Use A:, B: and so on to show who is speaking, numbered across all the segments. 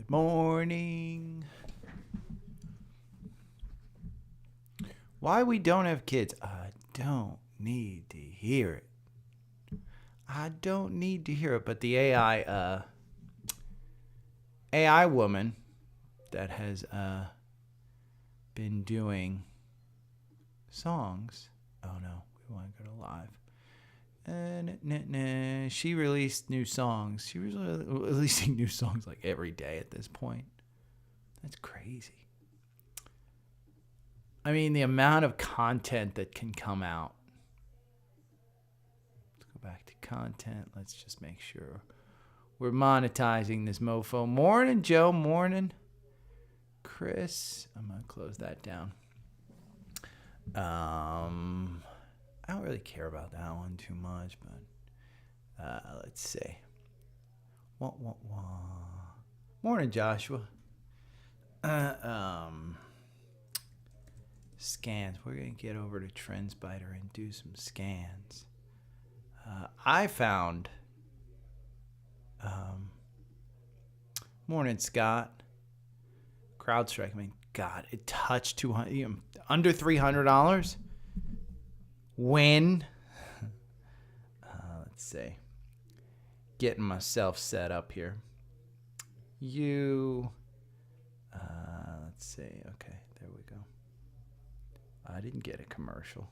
A: morning. Why we don't have kids? I don't need to hear it. I don't need to hear it. But the AI woman that has been doing songs. Oh no, we want to go to live. She released new songs. She was releasing new songs like every day at this point. That's crazy. I mean, the amount of content that can come out. Let's go back to content. Let's just make sure we're monetizing this mofo. Morning, Joe. Morning, Chris. I'm going to close that down. I don't really care about that one too much, but let's see. Morning, Joshua. Scans. We're going to get over to TrendSpider and do some scans. I found... morning, Scott. CrowdStrike. I mean, God, it touched 200, under $300. When? Let's see. Getting myself set up here. Let's see. Okay, there we go. I didn't get a commercial.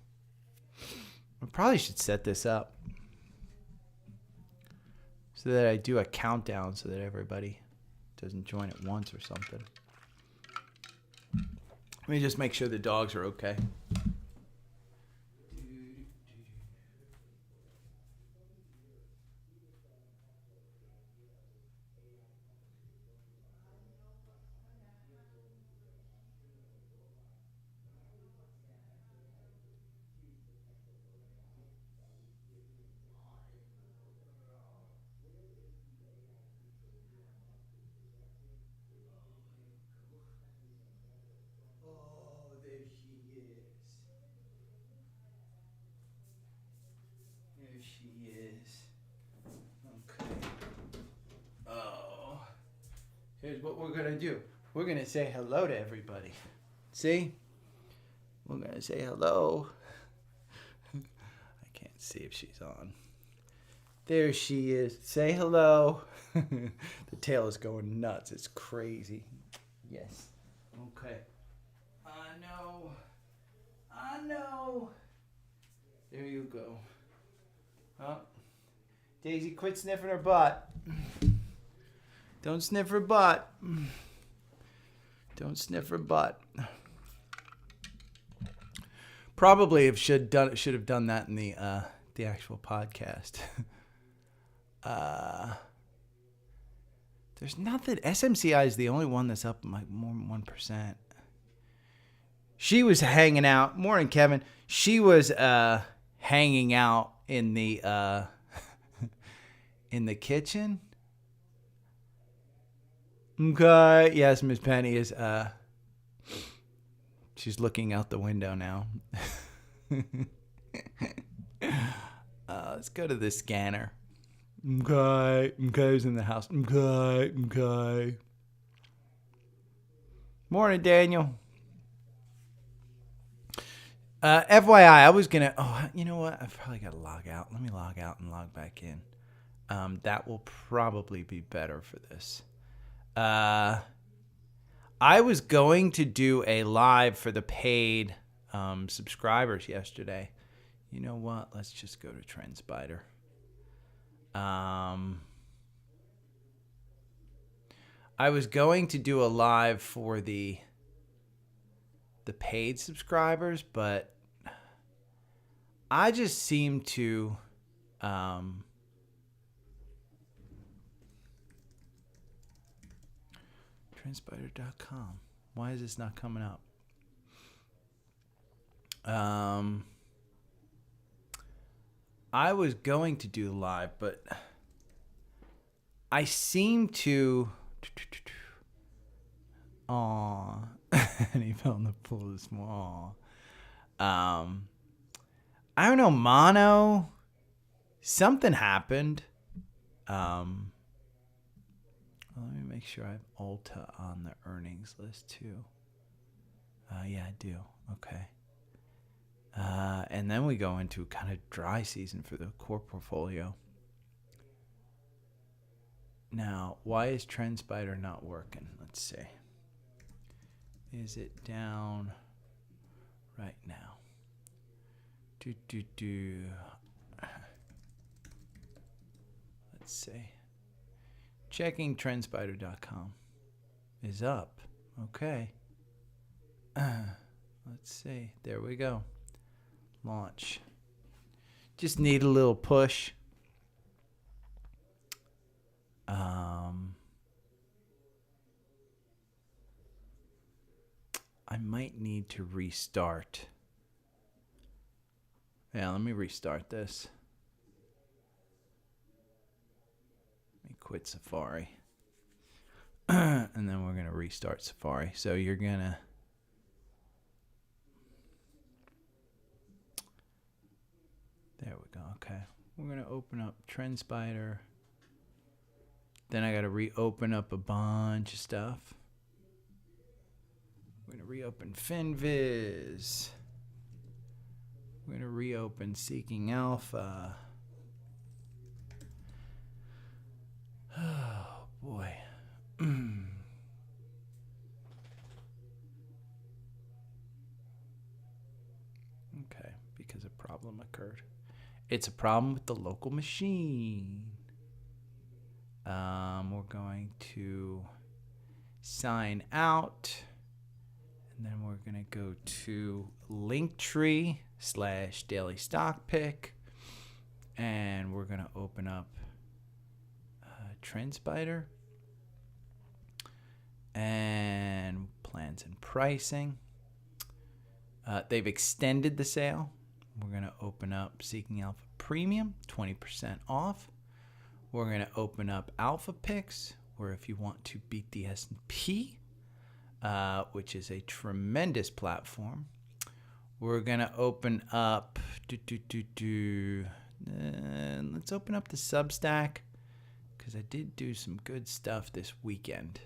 A: I probably should set this up so that I do a countdown so that everybody doesn't join at once or something. Let me just make sure the dogs are okay. Here's what we're going to do. We're going to say hello to everybody. See? We're going to say hello. I can't see if she's on. There she is. Say hello. The tail is going nuts. It's crazy. Yes. Okay. I know. There you go. Oh. Daisy, quit sniffing her butt. Don't sniff her butt. Don't sniff her butt. Probably should have done that in the actual podcast. There's nothing. SMCI is the only one that's up like more than 1%. She was hanging out. Morning, Kevin. She was hanging out in the in the kitchen. Okay. Yes, Miss Penny is she's looking out the window now. Let's go to the scanner. Okay. Who's in the house? Okay. Morning, Daniel. FYI, I was gonna. Oh, you know what? I've probably got to log out. Let me log out and log back in. That will probably be better for this. I was going to do a live for the paid subscribers yesterday. You know what? Let's just go to TrendSpider. I was going to do a live for the paid subscribers, but I just seem to TrendSpider.com. Why is this not coming up? I was going to do live, but I seem to. Aw. And he fell in the pool this morning. I don't know, mono. Something happened. Let me make sure I have Ulta on the earnings list too. Yeah, I do. Okay. And then we go into kind of dry season for the core portfolio. Now, why is TrendSpider not working? Let's see. Is it down right now? Let's see. Checking TrendSpider.com is up. Okay. Let's see. There we go. Launch. Just need a little push. I might need to restart. Yeah, let me restart this. Let me quit Safari. And then we're going to restart Safari. So you're going to... There we go. Okay. We're going to open up TrendSpider. Then I got to reopen up a bunch of stuff. We're going to reopen FinViz. We're going to reopen Seeking Alpha. Oh, boy. Okay, because a problem occurred. It's a problem with the local machine. We're going to sign out. And then we're going to go to Linktree/Daily Stock Pick. And we're going to open up TrendSpider. And plans and pricing. They've extended the sale. We're going to open up Seeking Alpha Premium, 20% off. We're going to open up Alpha Picks, where if you want to beat the S&P, which is a tremendous platform. We're going to open up, let's open up the Substack, because I did do some good stuff this weekend.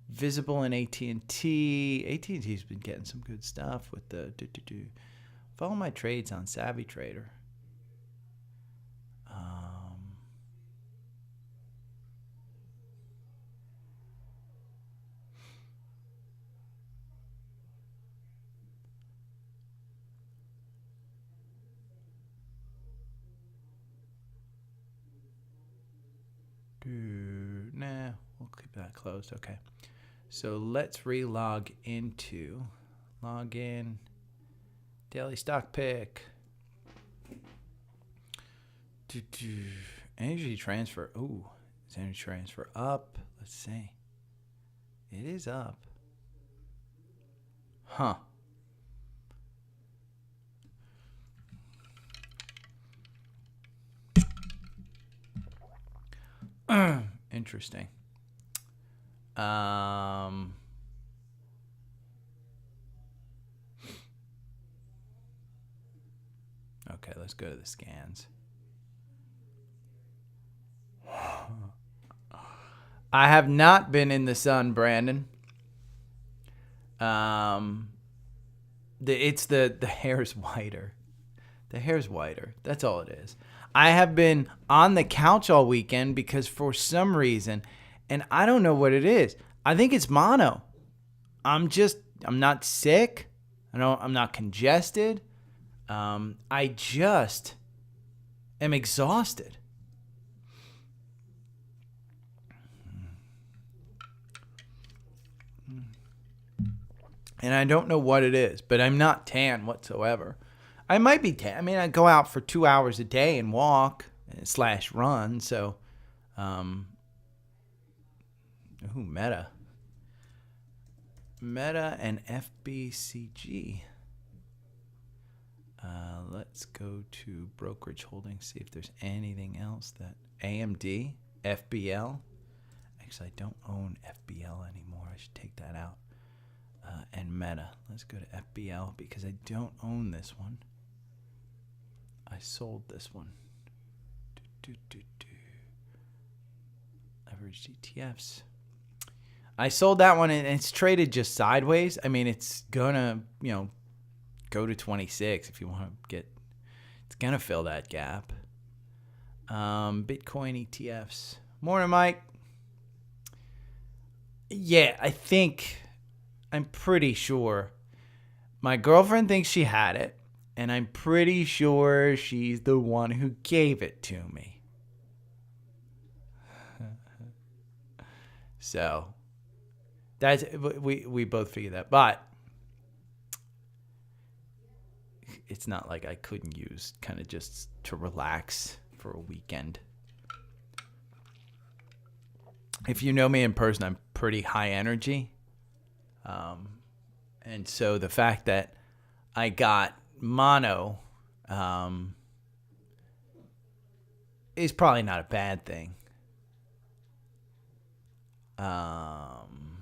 A: Visible in AT&T. AT&T's been getting some good stuff with the Follow my trades on Savvy Trader. Nah, we'll keep that closed. Okay. So let's log in. Daily Stock Pick. Energy transfer. Ooh, is energy transfer up? Let's see. It is up. Huh. Interesting. Okay, let's go to the scans. I have not been in the sun, Brandon. It's the hair's whiter. The hair's whiter. That's all it is. I have been on the couch all weekend because for some reason, and I don't know what it is. I think it's mono. I'm not sick. I'm not congested. I just am exhausted. And I don't know what it is, but I'm not tan whatsoever. I might be tan. I mean, I go out for 2 hours a day and walk / run. So, Meta and FBCG. Let's go to brokerage holdings, see if there's anything else that AMD, FBL. Actually, I don't own FBL anymore. I should take that out. And Meta. Let's go to FBL because I don't own this one. I sold this one. Leveraged ETFs. I sold that one and it's traded just sideways. I mean, it's gonna, go to 26 if you want to get. It's gonna fill that gap. Bitcoin ETFs. Morning, Mike. Yeah, I'm pretty sure. My girlfriend thinks she had it, and I'm pretty sure she's the one who gave it to me. So, that's we both figured that, but it's not like I couldn't use kind of just to relax for a weekend. If you know me in person, I'm pretty high energy. And so the fact that I got mono is probably not a bad thing. I'm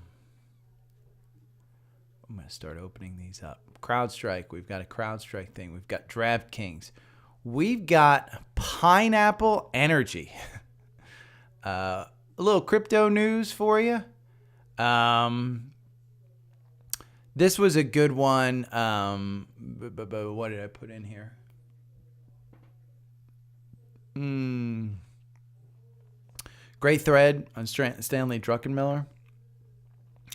A: going to start opening these up. CrowdStrike. We've got a CrowdStrike thing. We've got DraftKings. We've got Pineapple Energy. A little crypto news for you. This was a good one. What did I put in here? Great thread on Stanley Druckenmiller.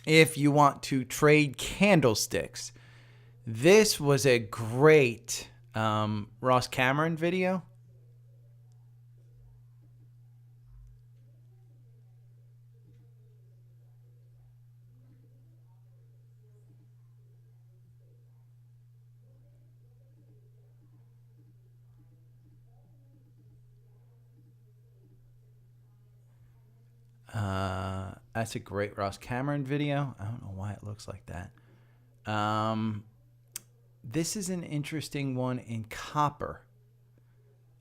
A: If you want to trade candlesticks, this was a great Ross Cameron video. That's a great Ross Cameron video. I don't know why it looks like that. This is an interesting one in copper.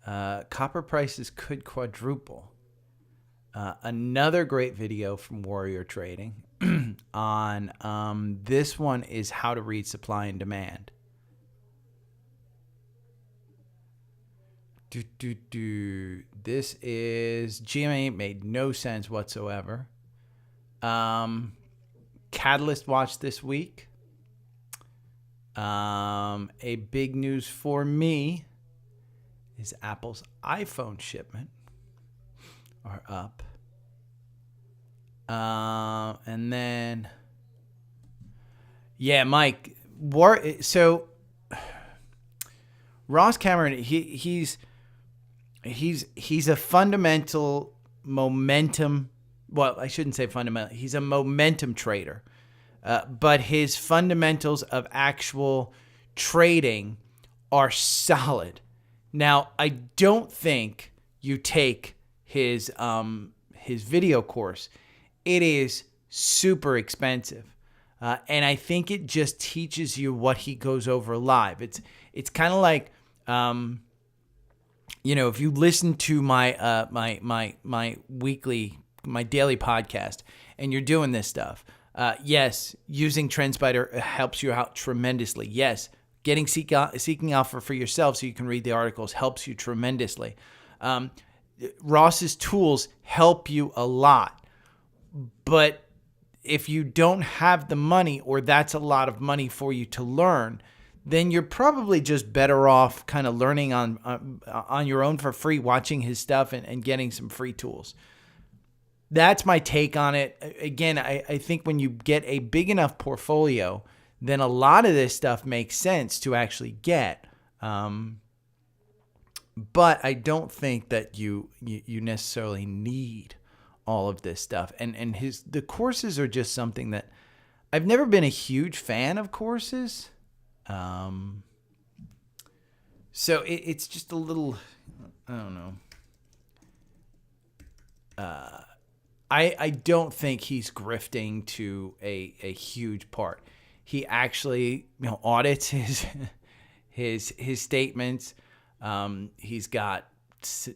A: Copper prices could quadruple. Another great video from Warrior Trading on this one is how to read supply and demand. This is GMA, made no sense whatsoever. Catalyst watch this week. A big news for me is Apple's iPhone shipment are up. And then, yeah, Mike. So Ross Cameron, he's a fundamental momentum. Well, I shouldn't say fundamental. He's a momentum trader. But his fundamentals of actual trading are solid. Now, I don't think you take his video course. It is super expensive. And I think it just teaches you what he goes over live. It's kind of like, if you listen to my daily podcast and you're doing this stuff, yes, using TrendSpider helps you out tremendously. Yes, getting Seeking Alpha for yourself so you can read the articles helps you tremendously. Ross's tools help you a lot. But if you don't have the money, or that's a lot of money for you to learn, then you're probably just better off kind of learning on your own for free, watching his stuff and getting some free tools. That's my take on it. Again, I think when you get a big enough portfolio, then a lot of this stuff makes sense to actually get. But I don't think that you necessarily need all of this stuff. And the courses are just something that I've never been a huge fan of courses. So it's just a little, I don't know. I don't think he's grifting to a huge part. He actually, audits his statements. He's got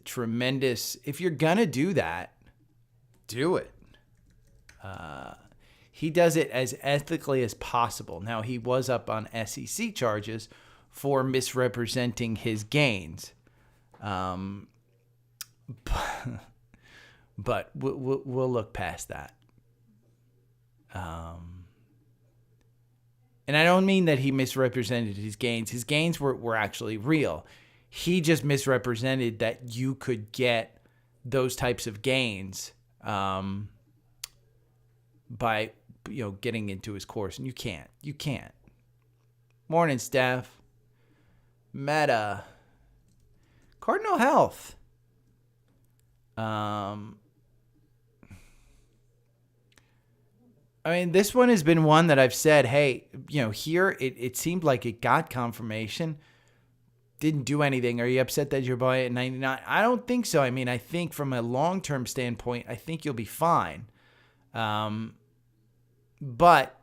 A: tremendous. If you're gonna do that, do it. He does it as ethically as possible. Now, he was up on SEC charges for misrepresenting his gains. but we'll look past that. And I don't mean that he misrepresented his gains. His gains were actually real. He just misrepresented that you could get those types of gains by getting into his course, and you can't. Morning, Steph. Meta. Cardinal Health. I mean, this one has been one that I've said, hey, here it seemed like it got confirmation, didn't do anything. Are you upset that you're buying at 99? I don't think so. I mean, I think from a long-term standpoint, I think you'll be fine. But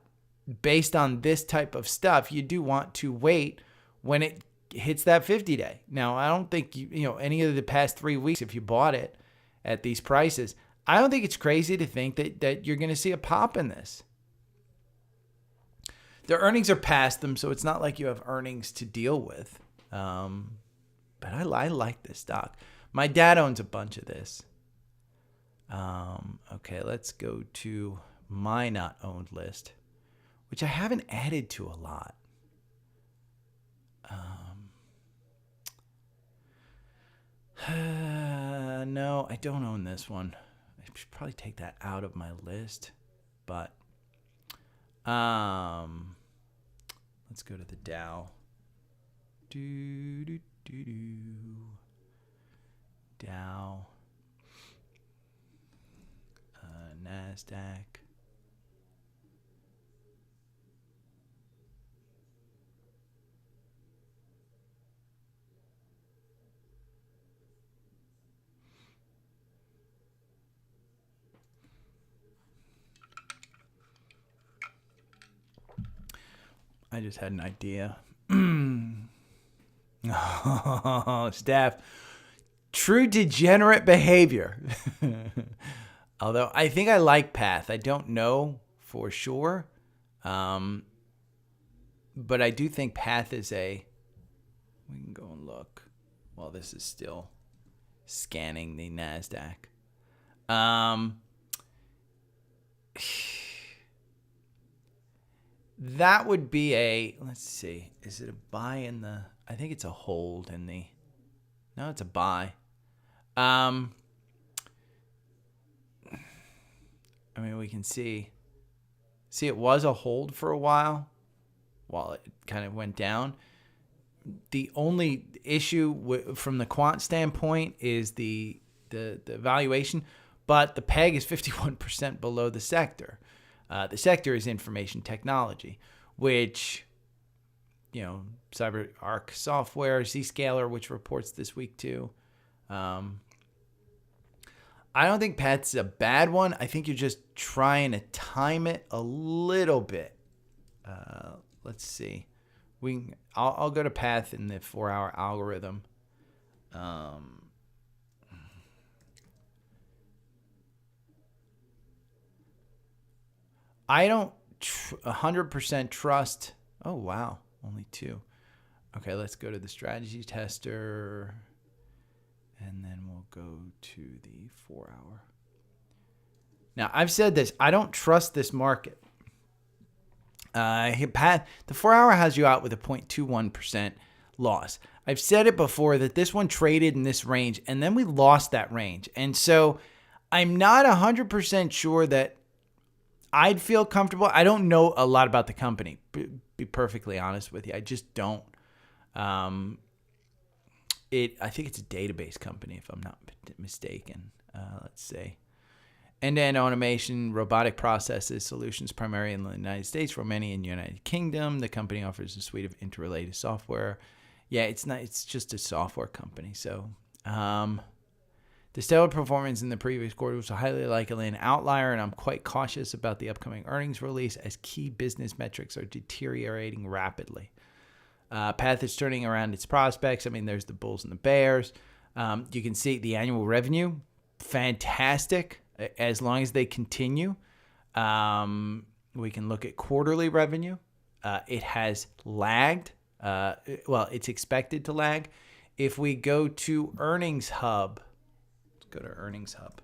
A: based on this type of stuff, you do want to wait when it hits that 50-day. Now, I don't think any of the past 3 weeks, if you bought it at these prices, I don't think it's crazy to think that you're going to see a pop in this. Their earnings are past them, so it's not like you have earnings to deal with. But I like this stock. My dad owns a bunch of this. Okay, let's go to my not owned list, which I haven't added to a lot. No, I don't own this one. I should probably take that out of my list, but let's go to the Dow. Dow, NASDAQ. I just had an idea. Oh, staff. True degenerate behavior. Although I think I like Path. I don't know for sure. But I do think Path is we can go and look while this is still scanning the NASDAQ. That would be let's see, is it a buy in the, I think it's a hold in the, no, it's a buy. I mean, we can see it was a hold for a while it kind of went down. The only issue from the quant standpoint is the valuation, but the PEG is 51% below the sector. The sector is information technology, which, CyberArk Software, Zscaler, which reports this week too. I don't think Pat's a bad one. I think you're just trying to time it a little bit. Let's see. I'll go to Path in the 4-hour algorithm. I don't 100% trust. Oh, wow. Only 2. Okay, let's go to the strategy tester. And then we'll go to the 4-hour. Now, I've said this. I don't trust this market. The 4-hour has you out with a 0.21% loss. I've said it before that this one traded in this range, and then we lost that range. And so I'm not 100% sure that I'd feel comfortable. I don't know a lot about the company, be perfectly honest with you. I just don't. I think it's a database company, if I'm not mistaken. Let's see. End-to-end automation, robotic processes, solutions primarily in the United States, Romania, and United Kingdom. The company offers a suite of interrelated software. Yeah, it's just a software company. So, the stellar performance in the previous quarter was highly likely an outlier, and I'm quite cautious about the upcoming earnings release as key business metrics are deteriorating rapidly. Path is turning around its prospects. I mean, there's the bulls and the bears. You can see the annual revenue, fantastic, as long as they continue. We can look at quarterly revenue. It has lagged. It's expected to lag. If we go to Earnings Hub, go to Earnings Hub.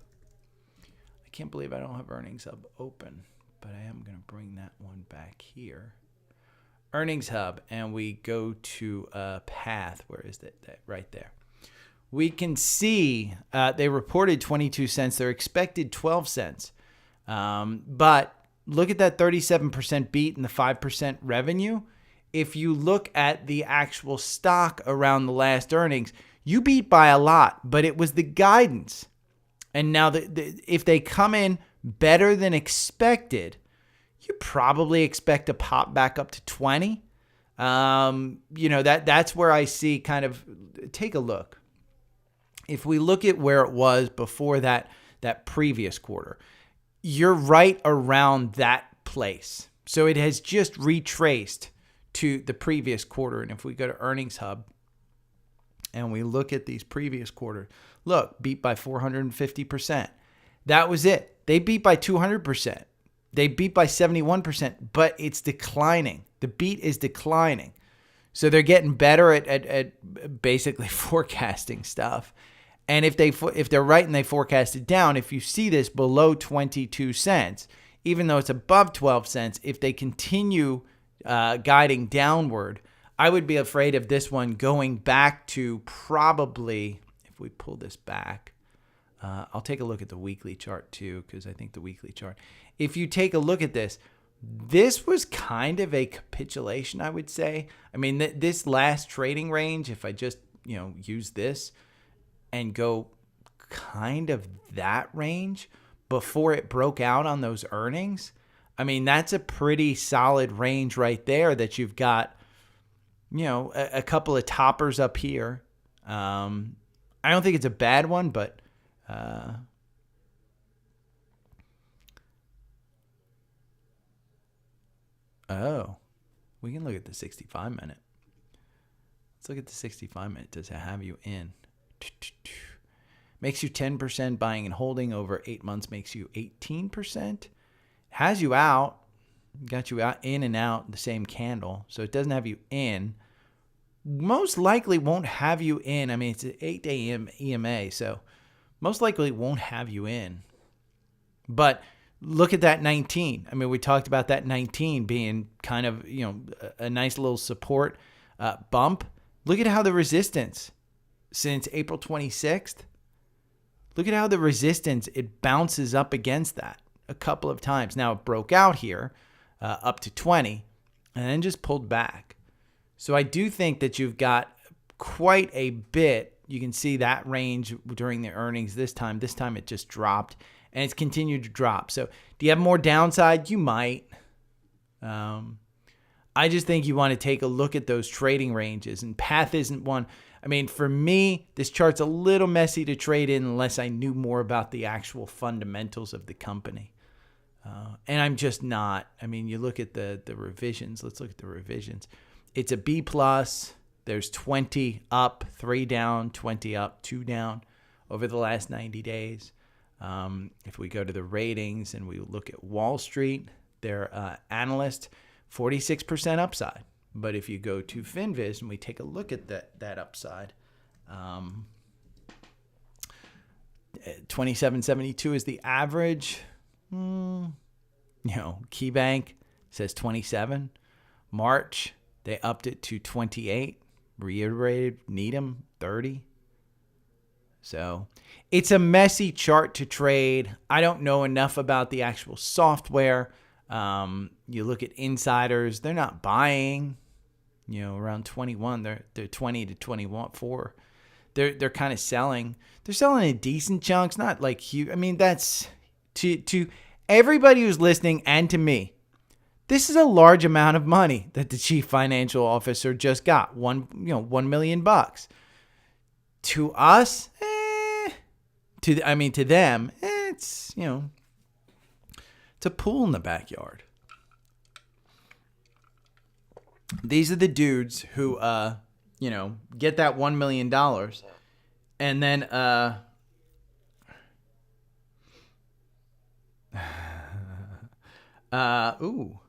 A: I can't believe I don't have Earnings Hub open, but I am going to bring that one back here. Earnings Hub, and we go to Path. Where is that? Right there. We can see they reported 22 cents. They're expected 12 cents. But look at that 37% beat and the 5% revenue. If you look at the actual stock around the last earnings, you beat by a lot, but it was the guidance. And now if they come in better than expected, you probably expect to pop back up to 20. That's where I see kind of, take a look. If we look at where it was before that previous quarter, you're right around that place. So it has just retraced to the previous quarter. And if we go to Earnings Hub and we look at these previous quarters, look, beat by 450%. That was it. They beat by 200%. They beat by 71%, but it's declining. The beat is declining. So they're getting better at basically forecasting stuff. And if they're right and they forecast it down, if you see this below 22 cents, even though it's above 12 cents, if they continue guiding downward, I would be afraid of this one going back to probably, if we pull this back, I'll take a look at the weekly chart too, because I think the weekly chart, if you take a look at this, this was kind of a capitulation, I would say. I mean, this last trading range, if I just, use this and go kind of that range before it broke out on those earnings, I mean, that's a pretty solid range right there that you've got, a couple of toppers up here. I don't think it's a bad one, but we can look at the 65 minute. Let's look at the 65 minute. Does it have you in? Makes you 10% buying and holding over 8 months, makes you 18%. Has you out, got you out in and out the same candle. So it doesn't have you in. Most likely won't have you in. I mean, it's an 8 a.m. EMA, so most likely won't have you in. But look at that 19. I mean, we talked about that 19 being kind of, a nice little support bump. Look at how the resistance since April 26th, look at how the resistance, it bounces up against that a couple of times. Now it broke out here up to 20 and then just pulled back. So I do think that you've got quite a bit. You can see that range during the earnings this time. This time it just dropped and it's continued to drop. So do you have more downside? You might. I just think you want to take a look at those trading ranges, and Path isn't one. I mean, for me, this chart's a little messy to trade in unless I knew more about the actual fundamentals of the company. And I'm just not. I mean, you look at the revisions. Let's look at the revisions. It's a B+. There's 20 up, 3 down, 20 up, 2 down over the last 90 days. If we go to the ratings and we look at Wall Street, their analyst, 46% upside. But if you go to FinViz and we take a look at that upside, 27.72 is the average. KeyBank says 27. March, they upped it to 28. Reiterated, Needham, 30. So it's a messy chart to trade. I don't know enough about the actual software. You look at insiders, they're not buying, around 21, they're 20 to 24. They're kind of selling. They're selling in decent chunks, not like huge. I mean, that's to everybody who's listening and to me. This is a large amount of money that the chief financial officer just got. $1 million. To us, to them, it's, it's a pool in the backyard. These are the dudes who, get that $1 million and then, ooh,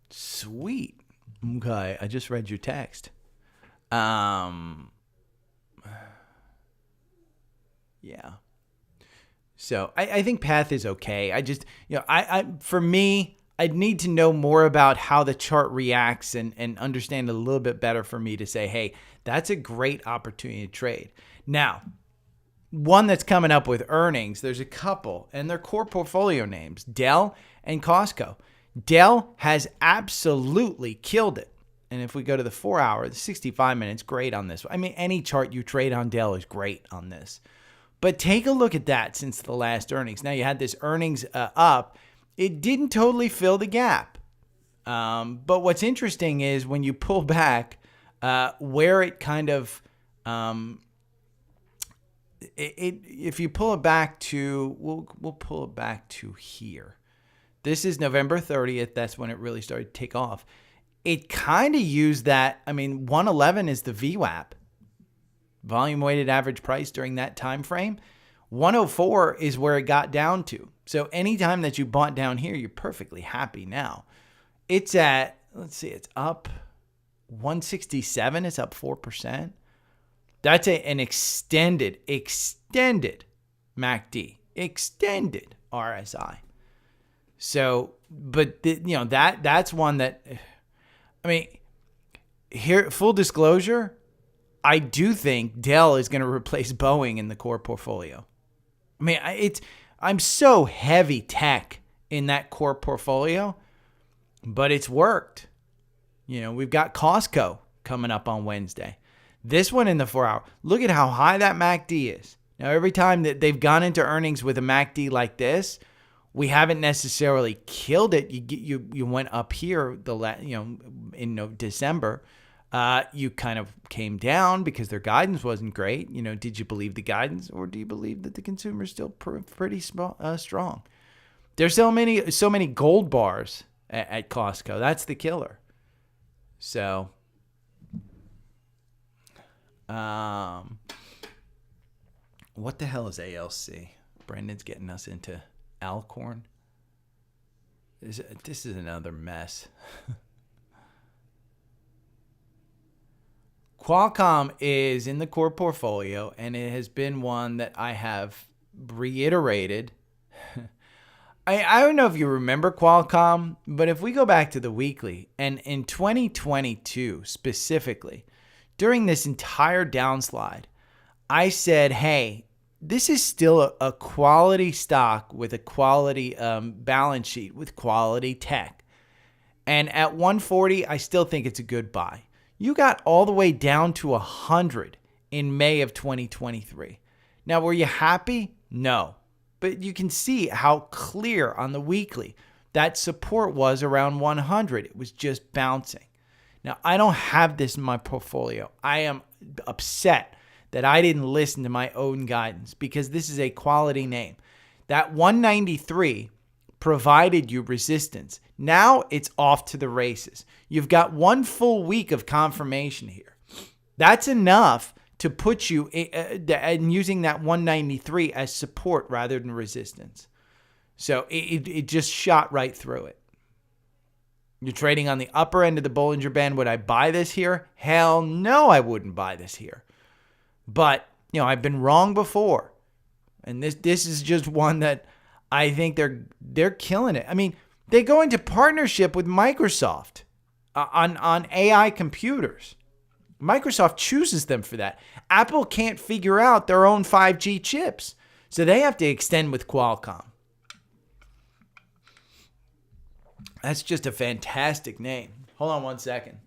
A: sweet. Okay, I just read your text. Yeah. So I think path is okay. I just, for me, I'd need to know more about how the chart reacts and understand a little bit better for me to say, hey, that's a great opportunity to trade. Now, one that's coming up with earnings, there's a couple, and they're core portfolio names, DELL and Costco. DELL has absolutely killed it. And if we go to the 4 hour, the 65 minutes, great on this. I mean, any chart you trade on DELL is great on this. But take a look at that since the last earnings. Now, you had this earnings up. It didn't totally fill the gap. But what's interesting is when you pull back, where it kind of, if you pull it back to, we'll pull it back to here. This is November 30th. That's when it really started to take off. It kind of used that. I mean, 111 is the VWAP. Volume weighted average price during that time frame. 104 is where it got down to. So anytime that you bought down here, you're perfectly happy now. It's at, let's see, it's up 167. It's up 4%. That's an extended MACD, extended RSI. So, but that's one that, I mean, here, full disclosure, I do think Dell is going to replace Boeing in the core portfolio. I mean, I'm so heavy tech in that core portfolio, but it's worked. We've got Costco coming up on Wednesday. This one in the 4 hour, look at how high that MACD is. Now, every time that they've gone into earnings with a MACD like this, we haven't necessarily killed it. You went up here in December. You kind of came down because their guidance wasn't great. Did you believe the guidance, or do you believe that the consumer is still pretty strong? There's so many gold bars at Costco. That's the killer. So, what the hell is ALC? Brendan's getting us into Alcorn. This is another mess. Qualcomm is in the core portfolio, and it has been one that I have reiterated. I don't know if you remember Qualcomm, but if we go back to the weekly, and in 2022 specifically, during this entire downslide, I said, hey, this is still a quality stock with a quality balance sheet with quality tech. And at 140, I still think it's a good buy. You got all the way down to 100 in May of 2023. Now, were you happy? No. But you can see how clear on the weekly that support was around 100. It was just bouncing. Now, I don't have this in my portfolio. I am upset that I didn't listen to my own guidance because this is a quality name. That 193 provided you resistance. Now it's off to the races. You've got 1 full week of confirmation here. That's enough to put you in using that 193 as support rather than resistance. So it just shot right through it. You're trading on the upper end of the Bollinger Band. Would I buy this here? Hell no, I wouldn't buy this here. But, I've been wrong before. And this is just one that I think they're killing it. I mean, they go into partnership with Microsoft on AI computers. Microsoft chooses them for that. Apple can't figure out their own 5G chips, so they have to extend with Qualcomm. That's just a fantastic name. Hold on 1 second.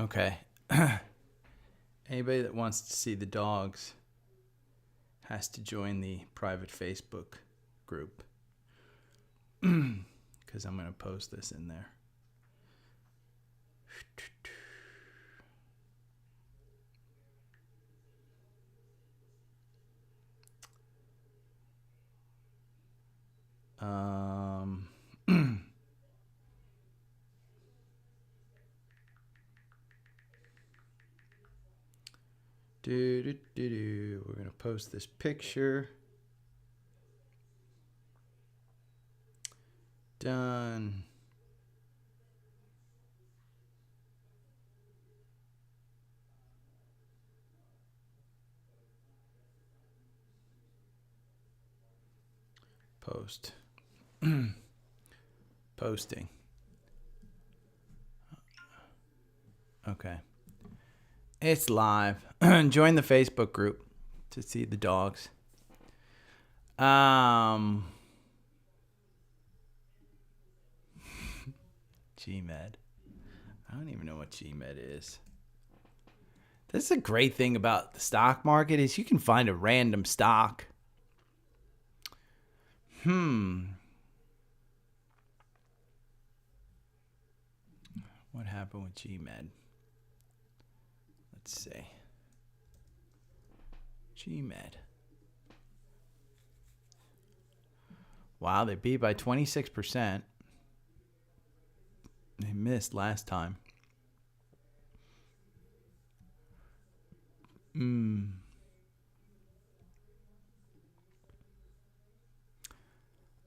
A: Okay. Anybody that wants to see the dogs has to join the private Facebook group because I'm going to post this in there. We're going to post this picture. Done. Post. Posting. Okay. It's live. Join the Facebook group to see the dogs. GMed. I don't even know what GMed is. That's a great thing about the stock market is you can find a random stock. What happened with GMed? Let's see. GMed. Wow, they beat by 26%. They missed last time. I mean,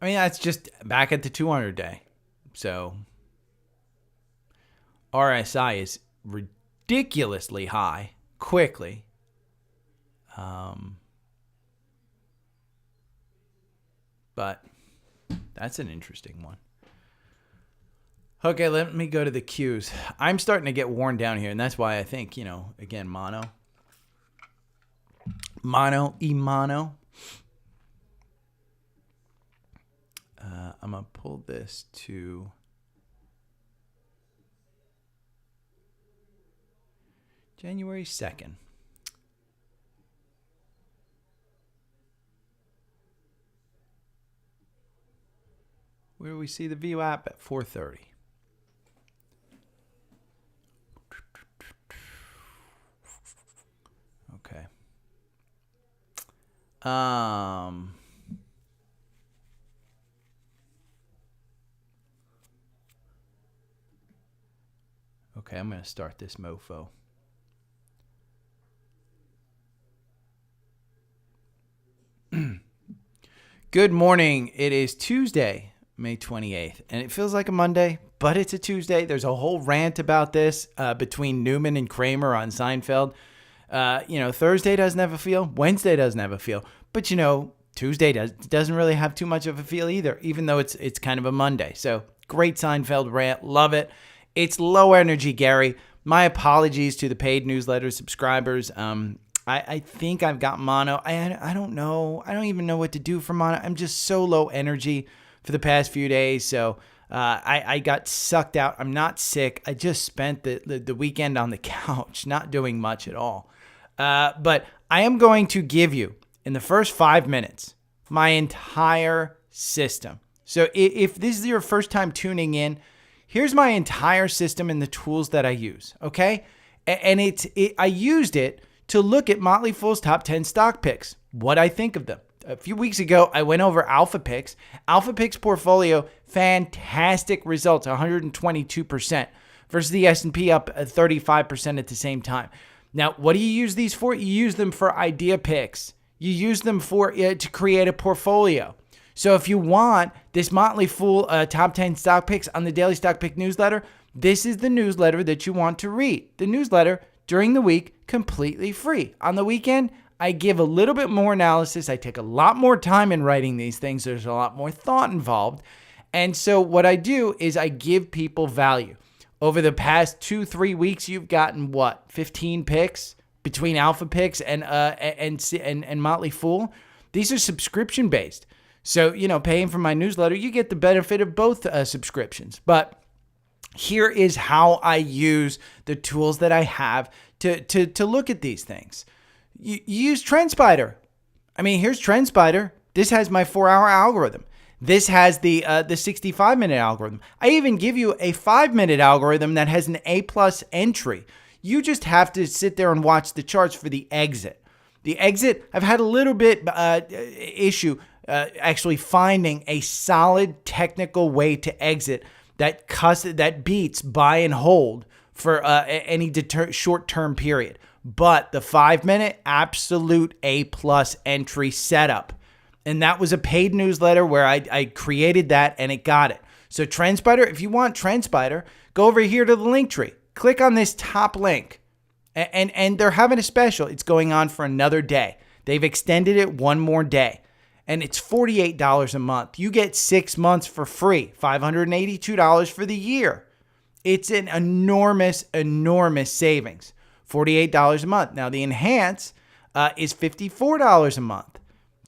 A: that's just back at the 200 day. So RSI is ridiculously high quickly. But that's an interesting one. Okay, let me go to the Qs. I'm starting to get worn down here, and that's why I think, again, mono. I'm going to pull this to January 2nd. Where do we see the VWAP at 430? Okay. Okay, I'm going to start this mofo. Good morning. It is Tuesday, May 28th, and it feels like a Monday, but it's a Tuesday. There's a whole rant about this between Newman and Kramer on Seinfeld. Thursday doesn't have a feel. Wednesday doesn't have a feel. But, Tuesday doesn't really have too much of a feel either, even though it's kind of a Monday. So great Seinfeld rant. Love it. It's low energy, Gary. My apologies to the paid newsletter subscribers. I think I've got mono. I don't know. I don't even know what to do for mono. I'm just so low energy for the past few days. So I got sucked out. I'm not sick. I just spent the weekend on the couch, not doing much at all. But I am going to give you, in the first 5 minutes, my entire system. So if this is your first time tuning in, here's my entire system and the tools that I use, okay? And I used it to look at Motley Fool's top 10 stock picks, what I think of them. A few weeks ago, I went over Alpha Picks. Alpha Picks portfolio, fantastic results, 122% versus the S&P up 35% at the same time. Now, what do you use these for? You use them for idea picks. You use them for to create a portfolio. So if you want this Motley Fool top 10 stock picks on the Daily Stock Pick newsletter, this is the newsletter that you want to read. The newsletter during the week, completely free. On the weekend, I give a little bit more analysis. I take a lot more time in writing these things. There's a lot more thought involved. And so what I do is I give people value. Over the past 2-3 weeks, you've gotten 15 picks between Alpha Picks and Motley Fool. These are subscription based. So, paying for my newsletter, you get the benefit of both subscriptions. But here is how I use the tools that I have to look at these things. You use TrendSpider. I mean, here's TrendSpider. This has my 4-hour algorithm. This has the 65-minute algorithm. I even give you a 5-minute algorithm that has an A+ entry. You just have to sit there and watch the charts for the exit. The exit, I've had a little bit issue actually finding a solid technical way to exit that beats buy and hold for any short-term period. But the 5-minute, absolute A+ entry setup. And that was a paid newsletter where I created that and it got it. So TrendSpider, if you want TrendSpider, go over here to the link tree. Click on this top link. And they're having a special. It's going on for another day. They've extended it one more day. And it's $48 a month. You get 6 months for free. $582 for the year. It's an enormous, enormous savings. $48 a month. Now, the Enhance is $54 a month.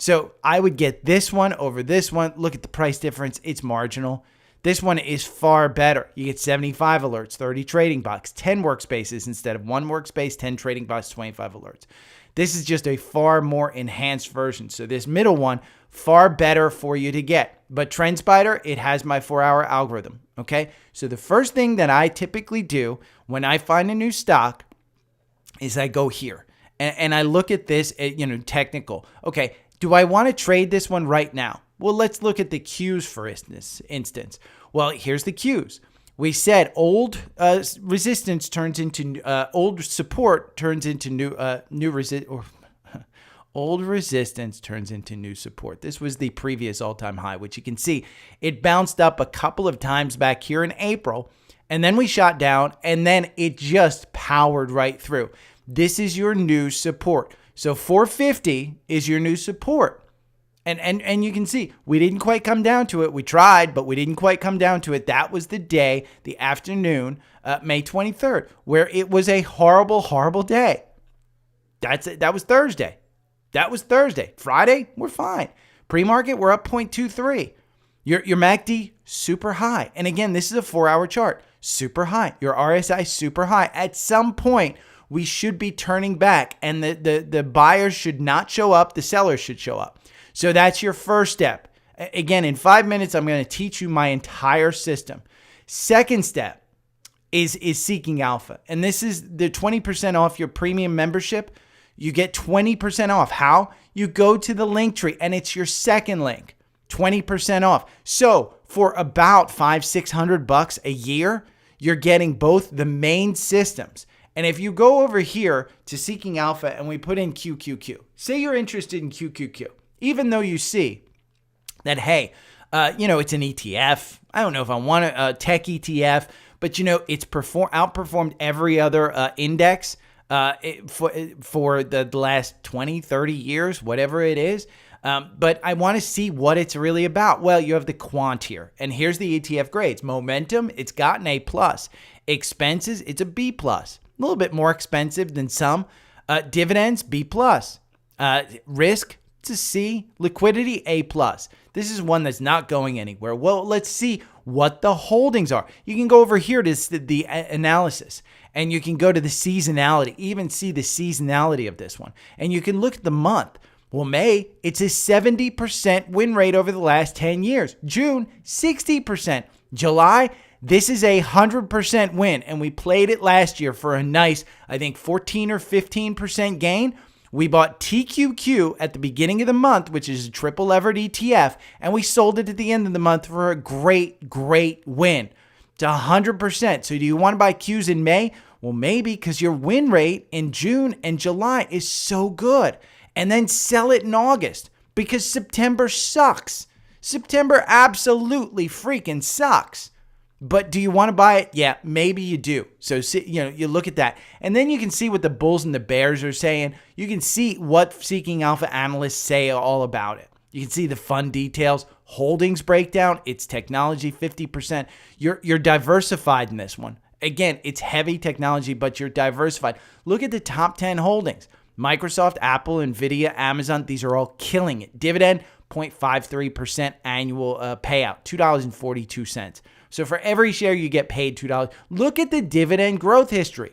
A: So I would get this one over this one. Look at the price difference. It's marginal. This one is far better. You get 75 alerts, 30 trading box, 10 workspaces instead of 1 workspace, 10 trading box, 25 alerts. This is just a far more enhanced version. So this middle one, far better for you to get. But TrendSpider, it has my 4-hour algorithm. Okay. So the first thing that I typically do when I find a new stock is I go here and I look at this, technical. Okay. Do I want to trade this one right now? Well, let's look at the Qs for instance. Well, here's the Qs. We said old resistance turns into old support turns into old resistance turns into new support. This was the previous all-time high, which you can see it bounced up a couple of times back here in April, and then we shot down, and then it just powered right through. This is your new support. So 450 is your new support. And you can see we didn't quite come down to it. We tried, but we didn't quite come down to it. That was the day, the afternoon, May 23rd, where it was a horrible, horrible day. That was Thursday. Friday, we're fine. Pre-market, we're up 0.23. Your MACD, super high. And again, this is a 4-hour chart. Super high. Your RSI, super high. At some point, we should be turning back, and the buyers should not show up. The sellers should show up. So that's your first step. Again, in 5 minutes, I'm going to teach you my entire system. Second step is Seeking Alpha. And this is the 20% off your premium membership. You get 20% off. How? You go to the link tree, and it's your second link. 20% off. So for about $500-600 a year, you're getting both the main systems. And if you go over here to Seeking Alpha and we put in QQQ, say you're interested in QQQ, even though you see that, hey, it's an ETF. I don't know if I want a tech ETF, but it's outperformed every other index for the last 20, 30 years, whatever it is. But I want to see what it's really about. Well, you have the quant here, and here's the ETF grades. Momentum, it's got an A+. Expenses, it's a B+. A little bit more expensive than some. Dividends, B+. Risk, it's a C. Liquidity, A+. This is one that's not going anywhere. Well, let's see what the holdings are. You can go over here to the analysis, and you can go to the seasonality, even see the seasonality of this one. And you can look at the month. Well, May, it's a 70% win rate over the last 10 years. June, 60%. July, this is a 100% win, and we played it last year for a nice, I think, 14 or 15% gain. We bought TQQQ at the beginning of the month, which is a triple levered ETF, and we sold it at the end of the month for a great, great win. It's 100%. So do you want to buy Qs in May? Well, maybe, because your win rate in June and July is so good. And then sell it in August, because September sucks. September absolutely freaking sucks. But do you want to buy it? Yeah, maybe you do. So, you look at that. And then you can see what the bulls and the bears are saying. You can see what Seeking Alpha analysts say all about it. You can see the fund details, holdings breakdown. It's technology, 50%. You're diversified in this one. Again, it's heavy technology, but you're diversified. Look at the top 10 holdings. Microsoft, Apple, NVIDIA, Amazon, these are all killing it. Dividend, 0.53% annual payout, $2.42. So for every share you get paid $2. Look at the dividend growth history.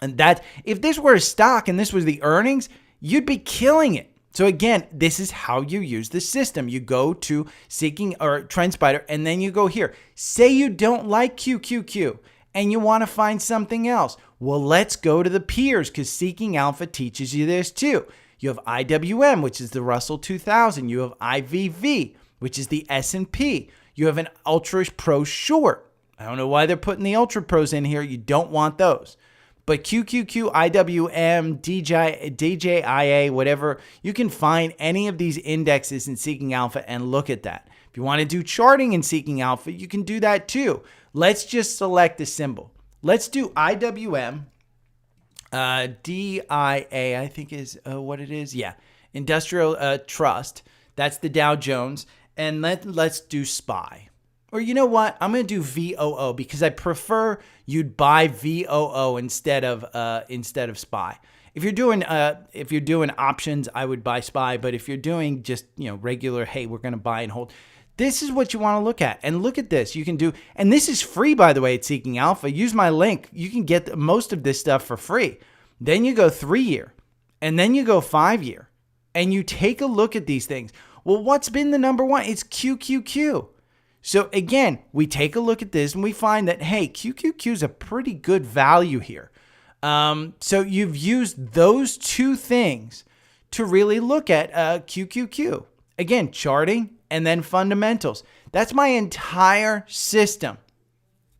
A: And that, if this were a stock and this was the earnings, you'd be killing it. So again, this is how you use the system. You go to Seeking or TrendSpider, and then you go here. Say you don't like QQQ and you want to find something else. Well, let's go to the peers, because Seeking Alpha teaches you this too. You have IWM, which is the Russell 2000. You have IVV, which is the S&P. You have an Ultra Pro Short. I don't know why they're putting the Ultra Pros in here. You don't want those. But QQQ, IWM, DJIA, whatever, you can find any of these indexes in Seeking Alpha and look at that. If you want to do charting in Seeking Alpha, you can do that too. Let's just select a symbol. Let's do IWM, DIA, I think is what it is. Yeah, Industrial Trust. That's the Dow Jones. And let's do SPY. Or you know what? I'm going to do VOO because I prefer you'd buy VOO instead of SPY. If you're doing options, I would buy SPY. But if you're doing just regular, hey, we're going to buy and hold, this is what you want to look at. And look at this. You can do, and this is free, by the way, at Seeking Alpha. Use my link. You can get most of this stuff for free. Then you go 3-year, and then you go 5-year, and you take a look at these things. Well, what's been the number one? It's QQQ. So again, we take a look at this and we find that, hey, QQQ is a pretty good value here. So you've used those two things to really look at QQQ. Again, charting and then fundamentals. That's my entire system.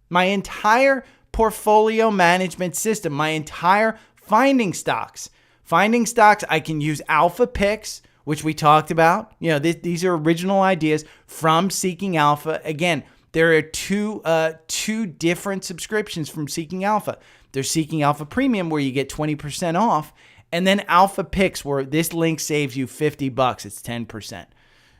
A: My entire portfolio management system. My entire finding stocks. Finding stocks, I can use alpha picks, which we talked about. These are original ideas from Seeking Alpha. Again, there are two different subscriptions from Seeking Alpha. There's Seeking Alpha Premium, where you get 20% off, and then Alpha Picks, where this link saves you $50. It's 10%.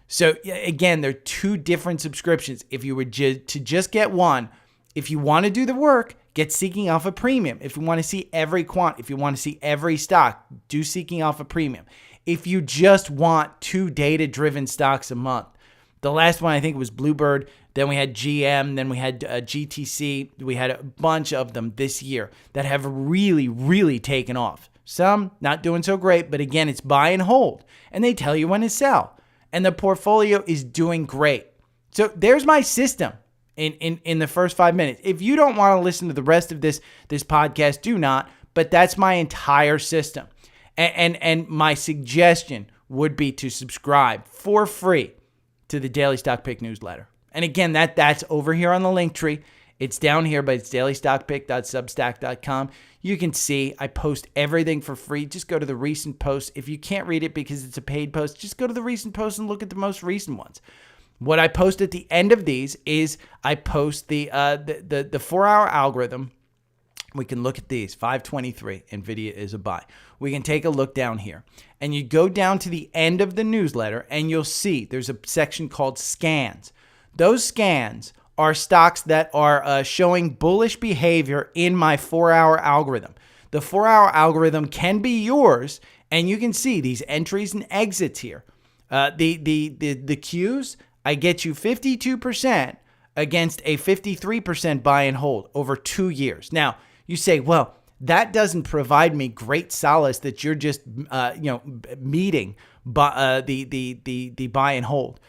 A: So again, there are two different subscriptions. If you were to just get one, if you want to do the work, get Seeking Alpha Premium. If you want to see every quant, if you want to see every stock, do Seeking Alpha Premium. If you just want 2 data-driven stocks a month. The last one I think was Bluebird. Then we had GM. Then we had GTC. We had a bunch of them this year that have really, really taken off. Some not doing so great, but again, it's buy and hold. And they tell you when to sell. And the portfolio is doing great. So there's my system in the first 5 minutes. If you don't want to listen to the rest of this podcast, do not. But that's my entire system. And my suggestion would be to subscribe for free to the Daily Stock Pick newsletter. And again, that's over here on the link tree. It's down here, but it's dailystockpick.substack.com. You can see I post everything for free. Just go to the recent posts. If you can't read it because it's a paid post, just go to the recent posts and look at the most recent ones. What I post at the end of these is I post the 4-hour algorithm. We can look at these. 523, NVIDIA is a buy. We can take a look down here. And you go down to the end of the newsletter and you'll see there's a section called scans. Those scans are stocks that are showing bullish behavior in my 4-hour algorithm. The 4-hour algorithm can be yours, and you can see these entries and exits here. The Qs, I get you 52% against a 53% buy and hold over 2 years. Now, you say, well, that doesn't provide me great solace that you're just, meeting the buy and hold.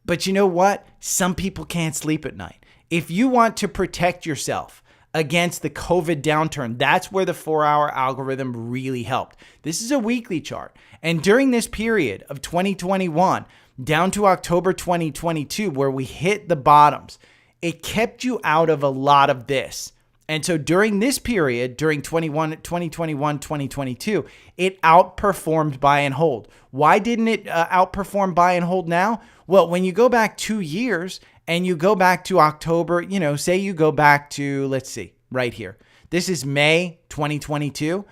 A: But you know what? Some people can't sleep at night. If you want to protect yourself against the COVID downturn, that's where the 4-hour algorithm really helped. This is a weekly chart. And during this period of 2021 down to October 2022, where we hit the bottoms, it kept you out of a lot of this. And so during this period, during 2021, 2022, it outperformed buy and hold. Why didn't it outperform buy and hold now? Well, when you go back 2 years and you go back to October, say you go back to, let's see, right here. This is May 2022.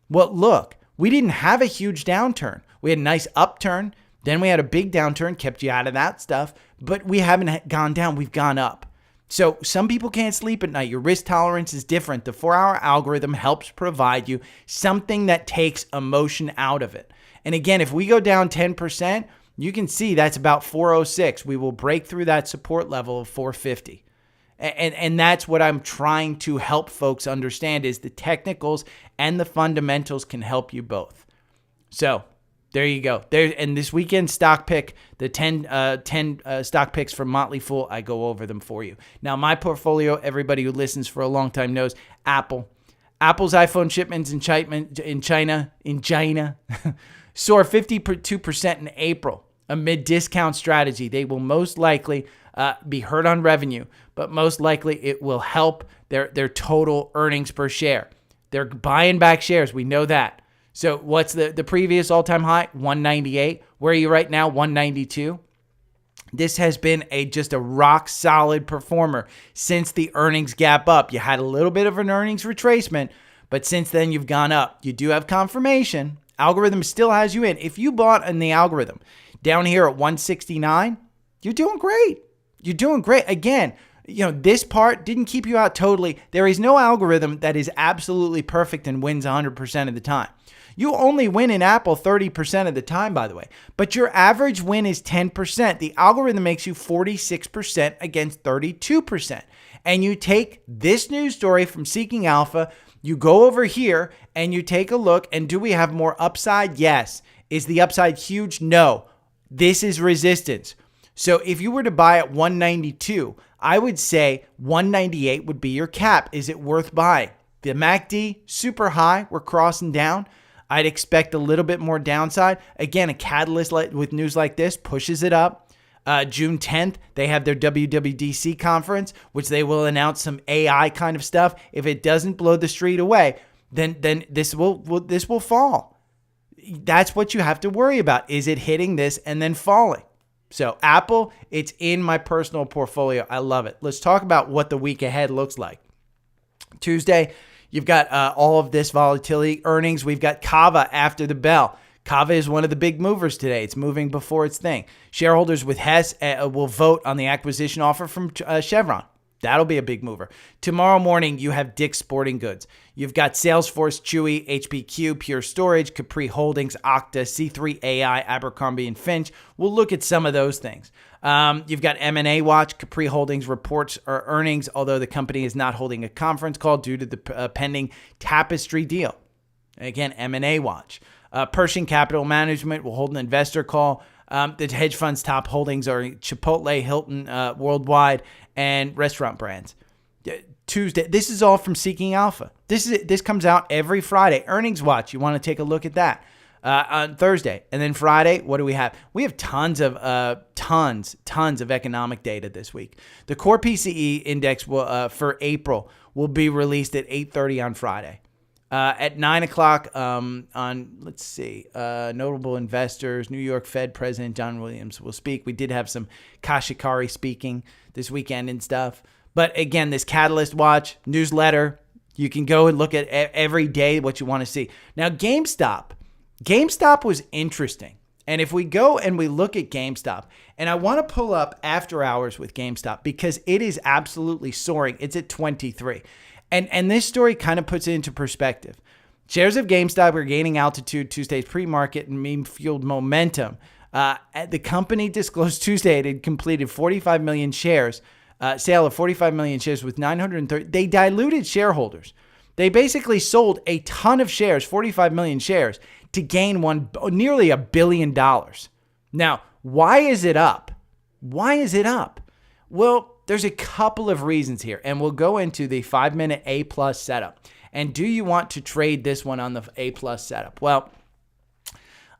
A: Well, look, we didn't have a huge downturn. We had a nice upturn. Then we had a big downturn, kept you out of that stuff. But we haven't gone down. We've gone up. So some people can't sleep at night. Your risk tolerance is different. The 4-hour algorithm helps provide you something that takes emotion out of it. And again, if we go down 10%, You can see that's about 406. We will break through that support level of 450. And that's what I'm trying to help folks understand is the technicals and the fundamentals can help you both. So there you go. And this weekend stock pick, the 10 stock picks from Motley Fool, I go over them for you. Now, my portfolio, everybody who listens for a long time knows Apple. Apple's iPhone shipments in China soar 52% in April amid discount strategy. They will most likely be hurt on revenue, but most likely it will help their total earnings per share. They're buying back shares. We know that. So what's the previous all-time high? 198. Where are you right now? 192. This has been just a rock-solid performer since the earnings gap up. You had a little bit of an earnings retracement, but since then you've gone up. You do have confirmation. Algorithm still has you in. If you bought in the algorithm down here at 169, you're doing great. You're doing great. Again, this part didn't keep you out totally. There is no algorithm that is absolutely perfect and wins 100% of the time. You only win in Apple 30% of the time, by the way, but your average win is 10%. The algorithm makes you 46% against 32%. And you take this news story from Seeking Alpha, you go over here and you take a look, and do we have more upside? Yes. Is the upside huge? No. This is resistance. So if you were to buy at 192, I would say 198 would be your cap. Is it worth buying? The MACD, super high. We're crossing down. I'd expect a little bit more downside. Again, a catalyst with news like this pushes it up. June 10th, they have their WWDC conference, which they will announce some AI kind of stuff. If it doesn't blow the street away, then this will fall. That's what you have to worry about. Is it hitting this and then falling? So Apple, it's in my personal portfolio. I love it. Let's talk about what the week ahead looks like. Tuesday, you've got all of this volatility. Earnings, we've got Kava after the bell. Kava is one of the big movers today. It's moving before its thing. Shareholders with Hess will vote on the acquisition offer from Chevron. That'll be a big mover. Tomorrow morning, you have Dick's Sporting Goods. You've got Salesforce, Chewy, HPQ, Pure Storage, Capri Holdings, Okta, C3AI, Abercrombie & Finch. We'll look at some of those things. You've got M&A Watch. Capri Holdings reports earnings, although the company is not holding a conference call due to the pending Tapestry deal. Again, M&A Watch. Pershing Capital Management will hold an investor call. The hedge fund's top holdings are Chipotle, Hilton, Worldwide, and restaurant brands. Tuesday, this is all from Seeking Alpha. This comes out every Friday. Earnings Watch, you want to take a look at that on Thursday. And then Friday, what do we have? We have tons of economic data this week. The core PCE index will for April will be released at 8:30 on Friday. At 9 o'clock on, let's see, notable investors, New York Fed President John Williams will speak. We did have some Kashikari speaking this weekend and stuff. But again, this Catalyst Watch newsletter, you can go and look at every day what you want to see. Now, GameStop was interesting. And if we go and we look at GameStop, and I want to pull up after hours with GameStop because it is absolutely soaring. It's at 23. And this story kind of puts it into perspective. Shares of GameStop are gaining altitude Tuesday's pre-market and meme-fueled momentum. The company disclosed Tuesday it had completed 45 million shares, sale of 45 million shares with 930. They diluted shareholders. They basically sold a ton of shares, 45 million shares, to gain nearly $1 billion. Now, why is it up? Why is it up? Well, there's a couple of reasons here, and we'll go into the 5-minute A+ setup. And do you want to trade this one on the A+ setup? Well,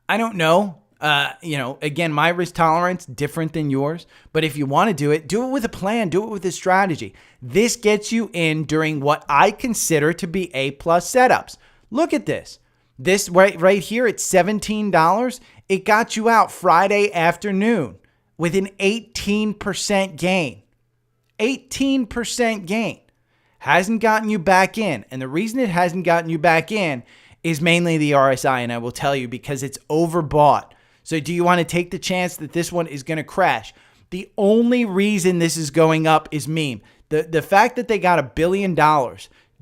A: I don't know. Again, my risk tolerance different than yours, but if you want to do it with a plan, do it with a strategy. This gets you in during what I consider to be A+ setups. Look at this. This right here at $17, it got you out Friday afternoon with an 18% gain. 18% gain. Hasn't gotten you back in. And the reason it hasn't gotten you back in is mainly the RSI, and I will tell you because it's overbought. So do you want to take the chance that this one is going to crash? The only reason this is going up is meme. The fact that they got $1 billion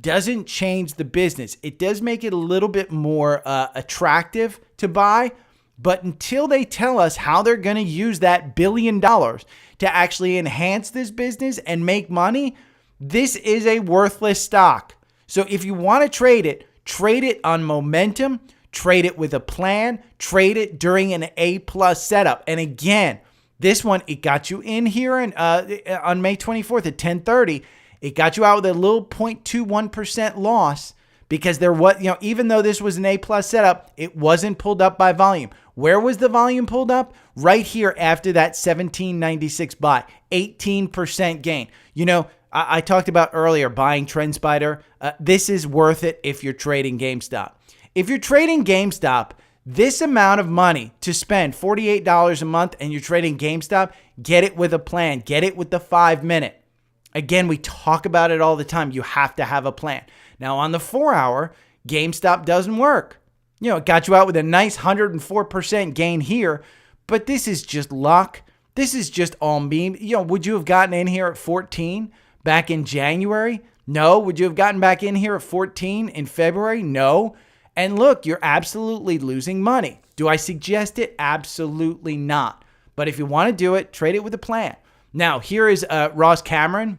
A: doesn't change the business. It does make it a little bit more attractive to buy, But until they tell us how they're going to use that $1 billion to actually enhance this business and make money, this is a worthless stock. So if you want to trade it on momentum, trade it with a plan, trade it during an A+ setup. And again, this one, it got you in here on May 24th at 10:30. It got you out with a little 0.21% loss because there was, even though this was an A+ setup, it wasn't pulled up by volume. Where was the volume pulled up? Right here after that 1796 buy, 18% gain. I talked about earlier buying TrendSpider. This is worth it if you're trading GameStop. If you're trading GameStop, this amount of money to spend $48 a month and you're trading GameStop, get it with a plan. Get it with the 5-minute. Again, we talk about it all the time. You have to have a plan. Now, on the 4-hour, GameStop doesn't work. It got you out with a nice 104% gain here, but this is just luck. This is just all meme. Would you have gotten in here at 14 back in January? No. Would you have gotten back in here at 14 in February? No. And look, you're absolutely losing money. Do I suggest it? Absolutely not. But if you want to do it, trade it with a plan. Now, here is Ross Cameron.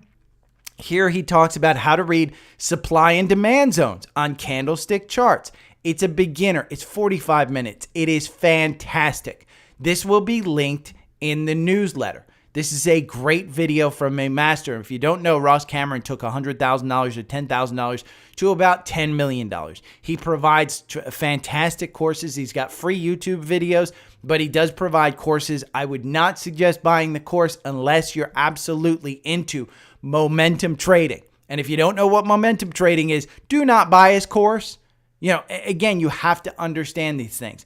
A: Here he talks about how to read supply and demand zones on candlestick charts. It's a beginner. It's 45 minutes. It is fantastic. This will be linked in the newsletter. This is a great video from a master. If you don't know, Ross Cameron took $100,000 to $10,000 to about $10 million. He provides fantastic courses. He's got free YouTube videos, but he does provide courses. I would not suggest buying the course unless you're absolutely into momentum trading. And if you don't know what momentum trading is, do not buy his course. Again, you have to understand these things.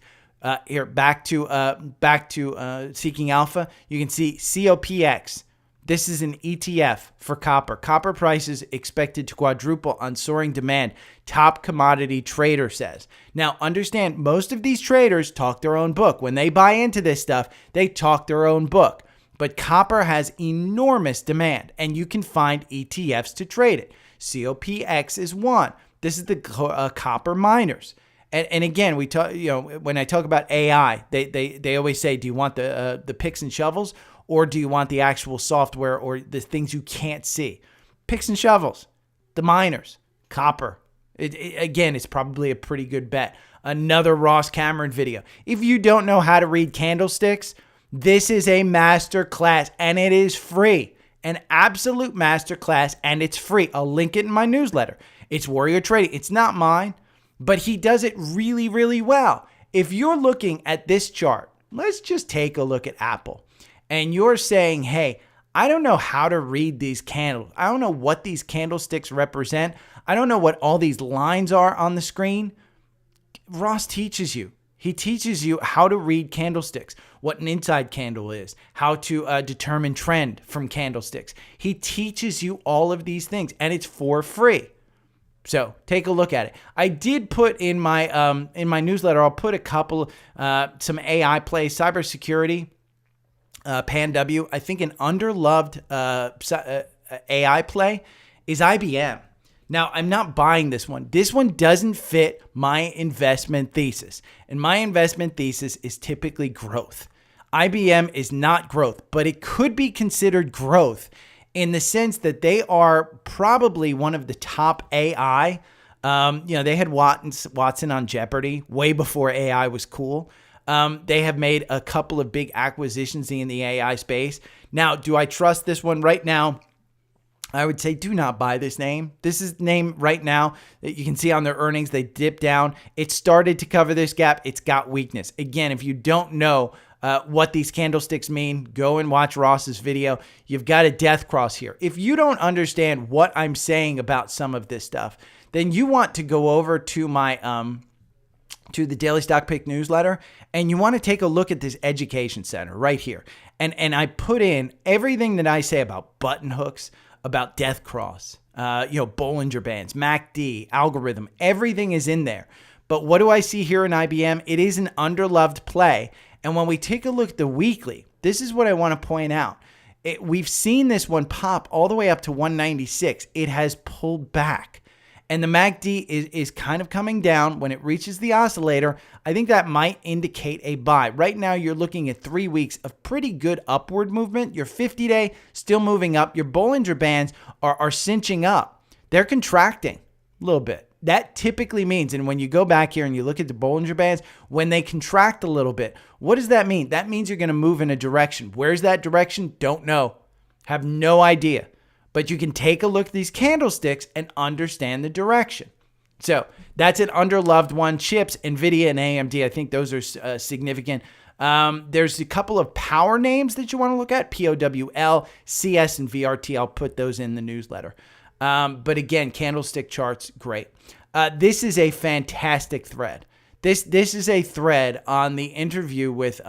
A: Here, back to Seeking Alpha. You can see COPX. This is an ETF for copper. Copper prices expected to quadruple on soaring demand. Top commodity trader says. Now, understand, most of these traders talk their own book. When they buy into this stuff, they talk their own book. But copper has enormous demand, and you can find ETFs to trade it. COPX is one. This is the copper miners. And again, we talk. When I talk about AI, they always say, "Do you want the picks and shovels, or do you want the actual software or the things you can't see?" Picks and shovels, the miners, copper. Again, it's probably a pretty good bet. Another Ross Cameron video. If you don't know how to read candlesticks, this is a master class, and it is free. An absolute master class, and it's free. I'll link it in my newsletter. It's Warrior Trading. It's not mine, but he does it really, really well. If you're looking at this chart, let's just take a look at Apple, and you're saying, hey, I don't know how to read these candles. I don't know what these candlesticks represent. I don't know what all these lines are on the screen. Ross teaches you. He teaches you how to read candlesticks, what an inside candle is, how to determine trend from candlesticks. He teaches you all of these things, and it's for free. So take a look at it. I did put in my newsletter, I'll put a couple, some AI plays, cybersecurity, PanW. I think an underloved AI play is IBM. Now, I'm not buying this one. This one doesn't fit my investment thesis. And my investment thesis is typically growth. IBM is not growth, but it could be considered growth in the sense that they are probably one of the top AI. They had Watson on Jeopardy way before AI was cool. They have made a couple of big acquisitions in the AI space. Now, do I trust this one right now? I would say do not buy this name. This is the name right now that you can see on their earnings. They dipped down. It started to cover this gap. It's got weakness. Again, if you don't know what these candlesticks mean, go and watch Ross's video. You've got a death cross here. If you don't understand what I'm saying about some of this stuff, then you want to go over to my to the Daily Stock Pick newsletter, and you want to take a look at this education center right here. And I put in everything that I say about button hooks, about death cross, Bollinger Bands, MACD, algorithm, everything is in there. But what do I see here in IBM? It is an underloved play. And when we take a look at the weekly, this is what I want to point out. We've seen this one pop all the way up to 196. It has pulled back. and the MACD is kind of coming down. When it reaches the oscillator, I think that might indicate a buy. Right now, you're looking at 3 weeks of pretty good upward movement. Your 50-day still moving up. Your Bollinger Bands are cinching up. They're contracting a little bit. That typically means, and when you go back here and you look at the Bollinger Bands, when they contract a little bit, what does that mean? That means you're going to move in a direction. Where's that direction? Don't know. Have no idea. But you can take a look at these candlesticks and understand the direction. So that's an underloved one. Chips, NVIDIA, and AMD, I think those are significant. There's a couple of power names that you want to look at, POWL, CS, and VRT. I'll put those in the newsletter. But again, candlestick charts, great. This is a fantastic thread. This is a thread on the interview with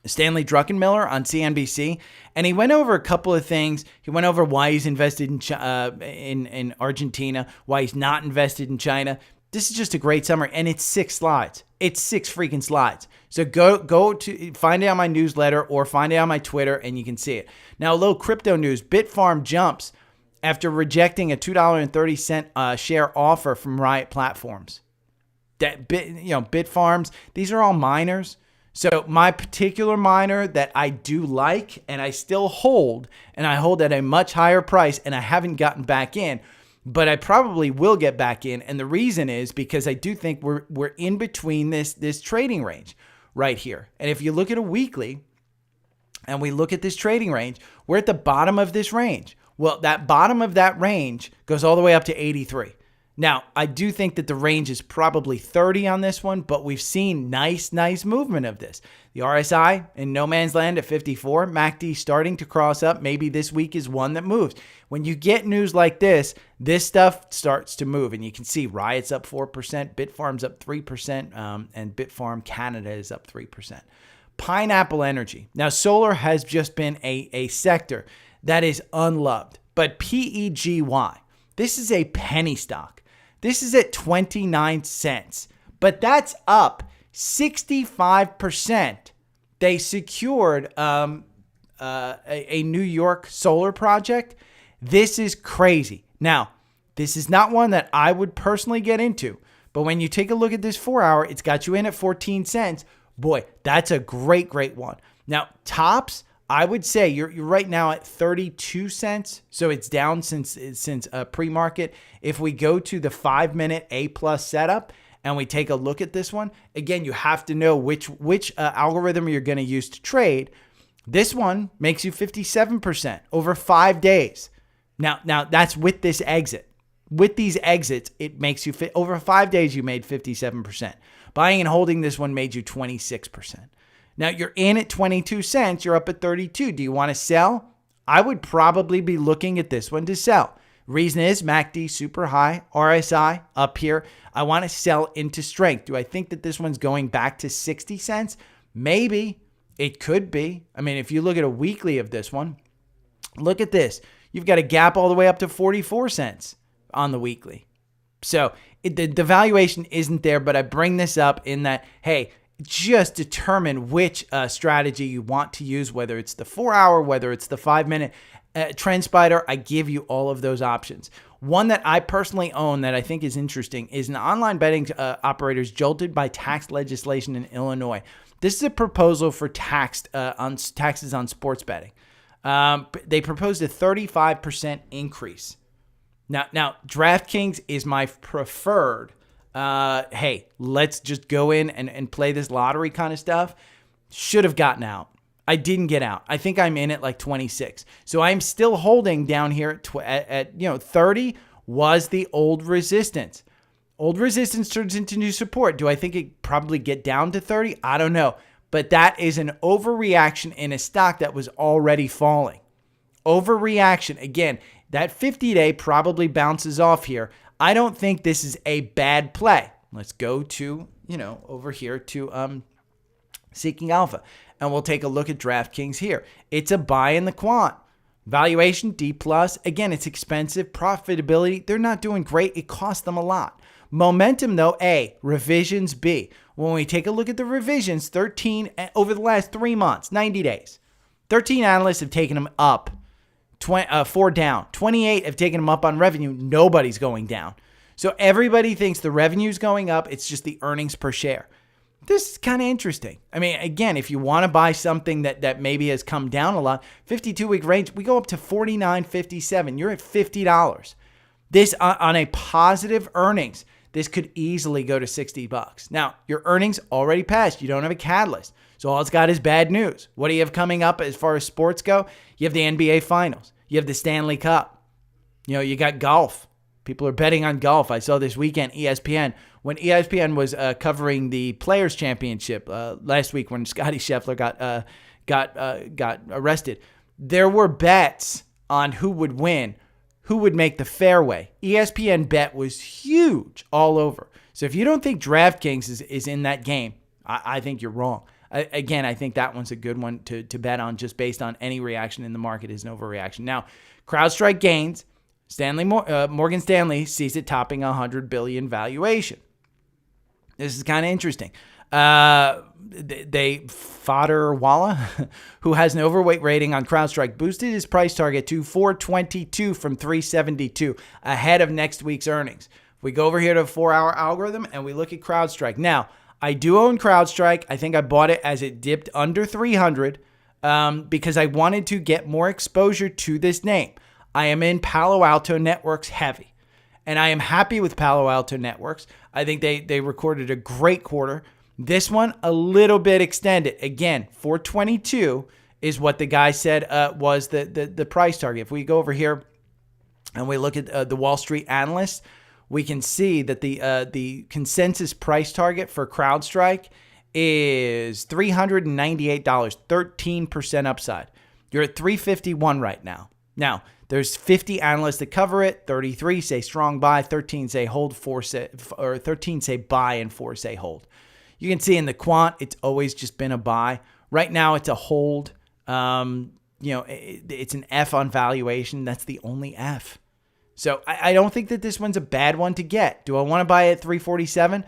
A: Stanley Druckenmiller on CNBC, and he went over a couple of things. He went over why he's invested in Argentina, why he's not invested in China. This is just a great summary, and it's 6 slides. It's 6 freaking slides. So go to find it on my newsletter or find it on my Twitter, and you can see it. Now, a little crypto news. Bitfarm jumps after rejecting a $2.30 share offer from Riot Platforms. Bitfarms, these are all miners. So my particular miner that I do like and I still hold, and I hold at a much higher price, and I haven't gotten back in, but I probably will get back in. And the reason is because I do think we're in between this trading range right here. And if you look at a weekly and we look at this trading range, we're at the bottom of this range. Well, that bottom of that range goes all the way up to 83. Now, I do think that the range is probably 30 on this one, but we've seen nice movement of this. The RSI in no man's land at 54, MACD starting to cross up. Maybe this week is one that moves. When you get news like this stuff starts to move, and you can see Riot's up 4%, Bitfarm's up 3%, and Bitfarm Canada is up 3%. Pineapple Energy. Now, solar has just been a sector that is unloved, but PEGY, this is a penny stock. This is at 29 cents, but that's up 65%. They secured a New York solar project. This is crazy. Now, this is not one that I would personally get into, but when you take a look at this 4-hour, it's got you in at 14 cents. Boy, that's a great one. Now, tops, I would say you're right now at 32 cents. So it's down since pre-market. If we go to the 5-minute A+ setup and we take a look at this one, again, you have to know which algorithm you're going to use to trade. This one makes you 57% over 5 days. Now that's with this exit. With these exits, it makes you over 5 days, you made 57%. Buying and holding this one made you 26%. Now, you're in at 22 cents. You're up at 32. Do you want to sell? I would probably be looking at this one to sell. Reason is MACD super high, RSI up here. I want to sell into strength. Do I think that this one's going back to 60 cents? Maybe. It could be. I mean, if you look at a weekly of this one, look at this. You've got a gap all the way up to 44 cents on the weekly. So the valuation isn't there, but I bring this up in that, hey, just determine which strategy you want to use, whether it's the 4-hour, whether it's the 5-minute. TrendSpider, I give you all of those options. One that I personally own that I think is interesting is an online betting operators jolted by tax legislation in Illinois. This is a proposal for taxes on sports betting. They proposed a 35% increase. Now, DraftKings is my preferred. Hey, let's just go in and play this lottery kind of stuff. Should have gotten out. I didn't get out. I think I'm in at like 26. So I'm still holding down here at 30 was the old resistance. Old resistance turns into new support. Do I think it probably get down to 30? I don't know. But that is an overreaction in a stock that was already falling. Overreaction. Again, that 50-day probably bounces off here. I don't think this is a bad play. Let's go to, over here to Seeking Alpha. And we'll take a look at DraftKings here. It's a buy in the quant. Valuation, D+. Again, it's expensive. Profitability, they're not doing great. It costs them a lot. Momentum, though, A. Revisions, B. When we take a look at the revisions, 13 over the last 3 months, 90 days. 13 analysts have taken them up 4 down. 28 have taken them up on revenue. Nobody's going down. So everybody thinks the revenue's going up. It's just the earnings per share. This is kind of interesting. I mean, again, if you want to buy something that maybe has come down a lot, 52-week range, we go up to $49.57. You're at $50. This on a positive earnings, this could easily go to $60. Now, your earnings already passed. You don't have a catalyst. So all it's got is bad news. What do you have coming up as far as sports go? You have the NBA Finals. You have the Stanley Cup. You got golf. People are betting on golf. I saw this weekend ESPN. When ESPN was covering the Players Championship last week when Scottie Scheffler got arrested, there were bets on who would win, who would make the fairway. ESPN bet was huge all over. So if you don't think DraftKings is in that game, I think you're wrong. Again, I think that one's a good one to bet on just based on any reaction in the market is an overreaction. Now, CrowdStrike gains. Morgan Stanley sees it topping $100 billion valuation. This is kind of interesting. Fodderwala, who has an overweight rating on CrowdStrike, boosted his price target to $422 from $372 ahead of next week's earnings. We go over here to a 4-hour algorithm and we look at CrowdStrike. Now, I do own CrowdStrike. I think I bought it as it dipped under 300 because I wanted to get more exposure to this name. I am in Palo Alto Networks heavy, and I am happy with Palo Alto Networks. I think they recorded a great quarter. This one, a little bit extended. Again, 422 is what the guy said was the price target. If we go over here and we look at the Wall Street analysts, we can see that the consensus price target for CrowdStrike is $398, 13% upside. You're at $351 right now. Now, there's 50 analysts that cover it. 33 say strong buy, 13 say hold, 13 say buy, and 4 say hold. You can see in the quant, it's always just been a buy. Right now, it's a hold. It's an F on valuation. That's the only F. So I don't think that this one's a bad one to get. Do I want to buy it at 347?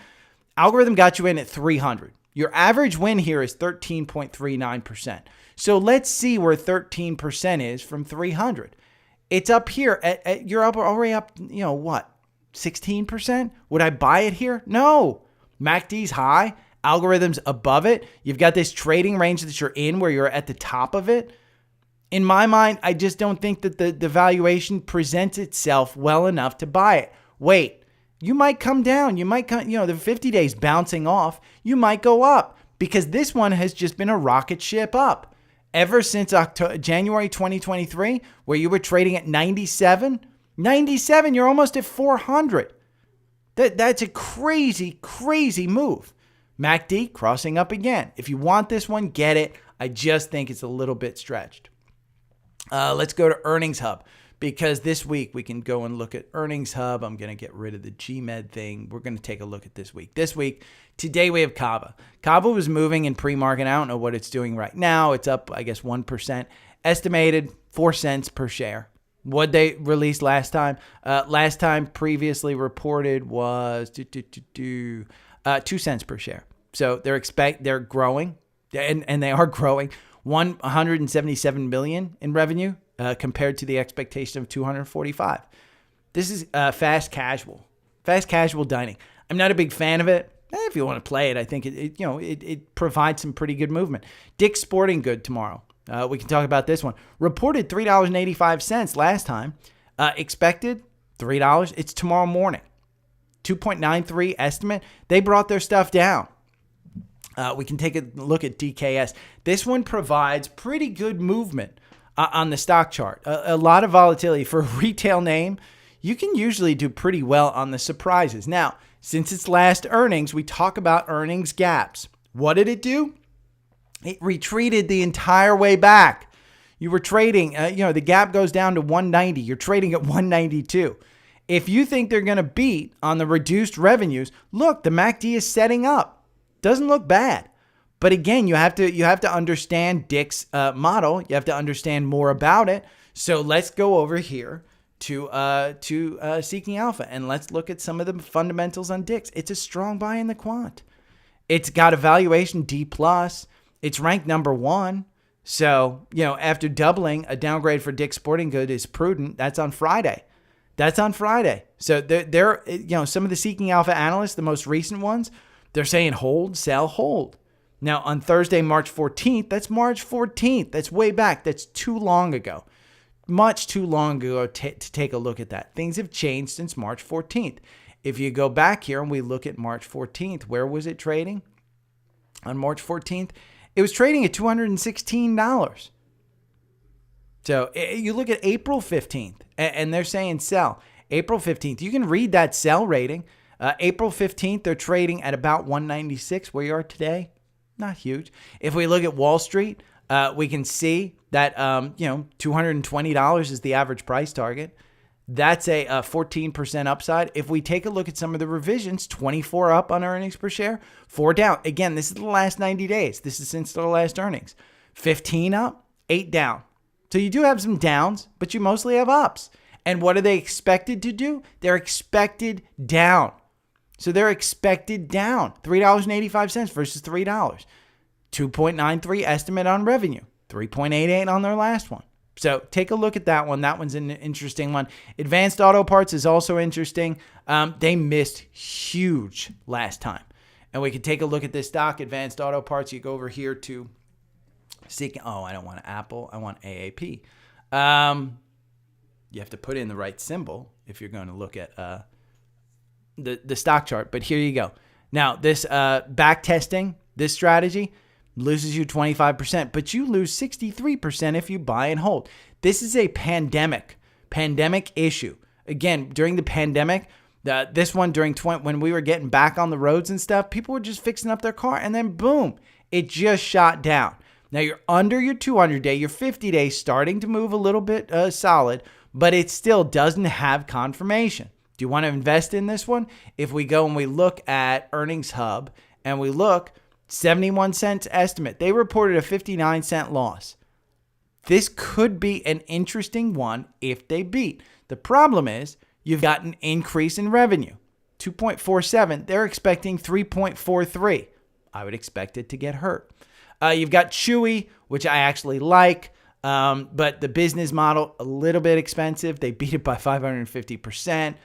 A: Algorithm got you in at 300. Your average win here is 13.39%. So let's see where 13% is from 300. It's up here. You're already up, 16%? Would I buy it here? No. MACD's high. Algorithm's above it. You've got this trading range that you're in where you're at the top of it. In my mind, I just don't think that the valuation presents itself well enough to buy it. Wait, you might come down. You might come, the 50 days bouncing off. You might go up because this one has just been a rocket ship up. Ever since January 2023, where you were trading at 97, you're almost at 400. That's a crazy, crazy move. MACD crossing up again. If you want this one, get it. I just think it's a little bit stretched. Let's go to Earnings Hub because this week we can go and look at Earnings Hub. I'm going to get rid of the GMED thing. We're going to take a look at this week. Today we have Kava. Kava was moving in pre-market. I don't know what it's doing right now. It's up, I guess, 1%. Estimated 4 cents per share. What they released last time? Last time previously reported was 2 cents per share. So they're growing, and they are growing. $177 million in revenue compared to the expectation of 245. This is fast casual dining. I'm not a big fan of it. If you want to play it, I think it provides some pretty good movement. Dick's Sporting Good tomorrow. We can talk about this one. Reported $3.85 last time. Expected $3. It's tomorrow morning. 2.93 estimate. They brought their stuff down. We can take a look at DKS. This one provides pretty good movement on the stock chart. A lot of volatility. For a retail name, you can usually do pretty well on the surprises. Now, since its last earnings, we talk about earnings gaps. What did it do? It retreated the entire way back. You were trading, the gap goes down to 190. You're trading at 192. If you think they're going to beat on the reduced revenues, look, the MACD is setting up. Doesn't look bad. But again, you have to understand Dick's model. You have to understand more about it. So let's go over here to Seeking Alpha and let's look at some of the fundamentals on Dick's. It's a strong buy in the quant. It's got a valuation D+. It's ranked number 1. So, after doubling, a downgrade for Dick's Sporting Goods is prudent. That's on Friday. So they're some of the Seeking Alpha analysts, the most recent ones, they're saying hold, sell, hold. Now on Thursday, March 14th, that's March 14th. That's way back. That's too long ago. Much too long ago to take a look at that. Things have changed since March 14th. If you go back here and we look at March 14th, where was it trading? On March 14th, it was trading at $216. So you look at April 15th, and they're saying sell. April 15th, you can read that sell rating. April 15th, they're trading at about 196, where you are today. Not huge. If we look at Wall Street, we can see that, $220 is the average price target. That's a 14% upside. If we take a look at some of the revisions, 24 up on earnings per share, 4 down. Again, this is the last 90 days. This is since the last earnings. 15 up, 8 down. So you do have some downs, but you mostly have ups. And what are they expected to do? They're expected down. So they're expected down. $3.85 versus $3. 2.93 estimate on revenue. 3.88 on their last one. So take a look at that one. That one's an interesting one. Advanced Auto Parts is also interesting. They missed huge last time. And we could take a look at this stock, Advanced Auto Parts. You go over here to Seek. Oh, I don't want Apple. I want AAP. You have to put in the right symbol if you're going to look at the stock chart. But here you go. Now, this back testing, this strategy, loses you 25%, but you lose 63% if you buy and hold. This is a pandemic issue. Again, during the pandemic, this one during when we were getting back on the roads and stuff, people were just fixing up their car, and then boom, it just shot down. Now you're under your 200-day, your 50-day starting to move a little bit solid, but it still doesn't have confirmation. Do you want to invest in this one? If we go and we look at Earnings Hub and we look, 71 cents estimate. They reported a 59-cent loss. This could be an interesting one if they beat. The problem is you've got an increase in revenue. 2.47. They're expecting 3.43. I would expect it to get hurt. You've got Chewy, which I actually like, but the business model, a little bit expensive. They beat it by 550%.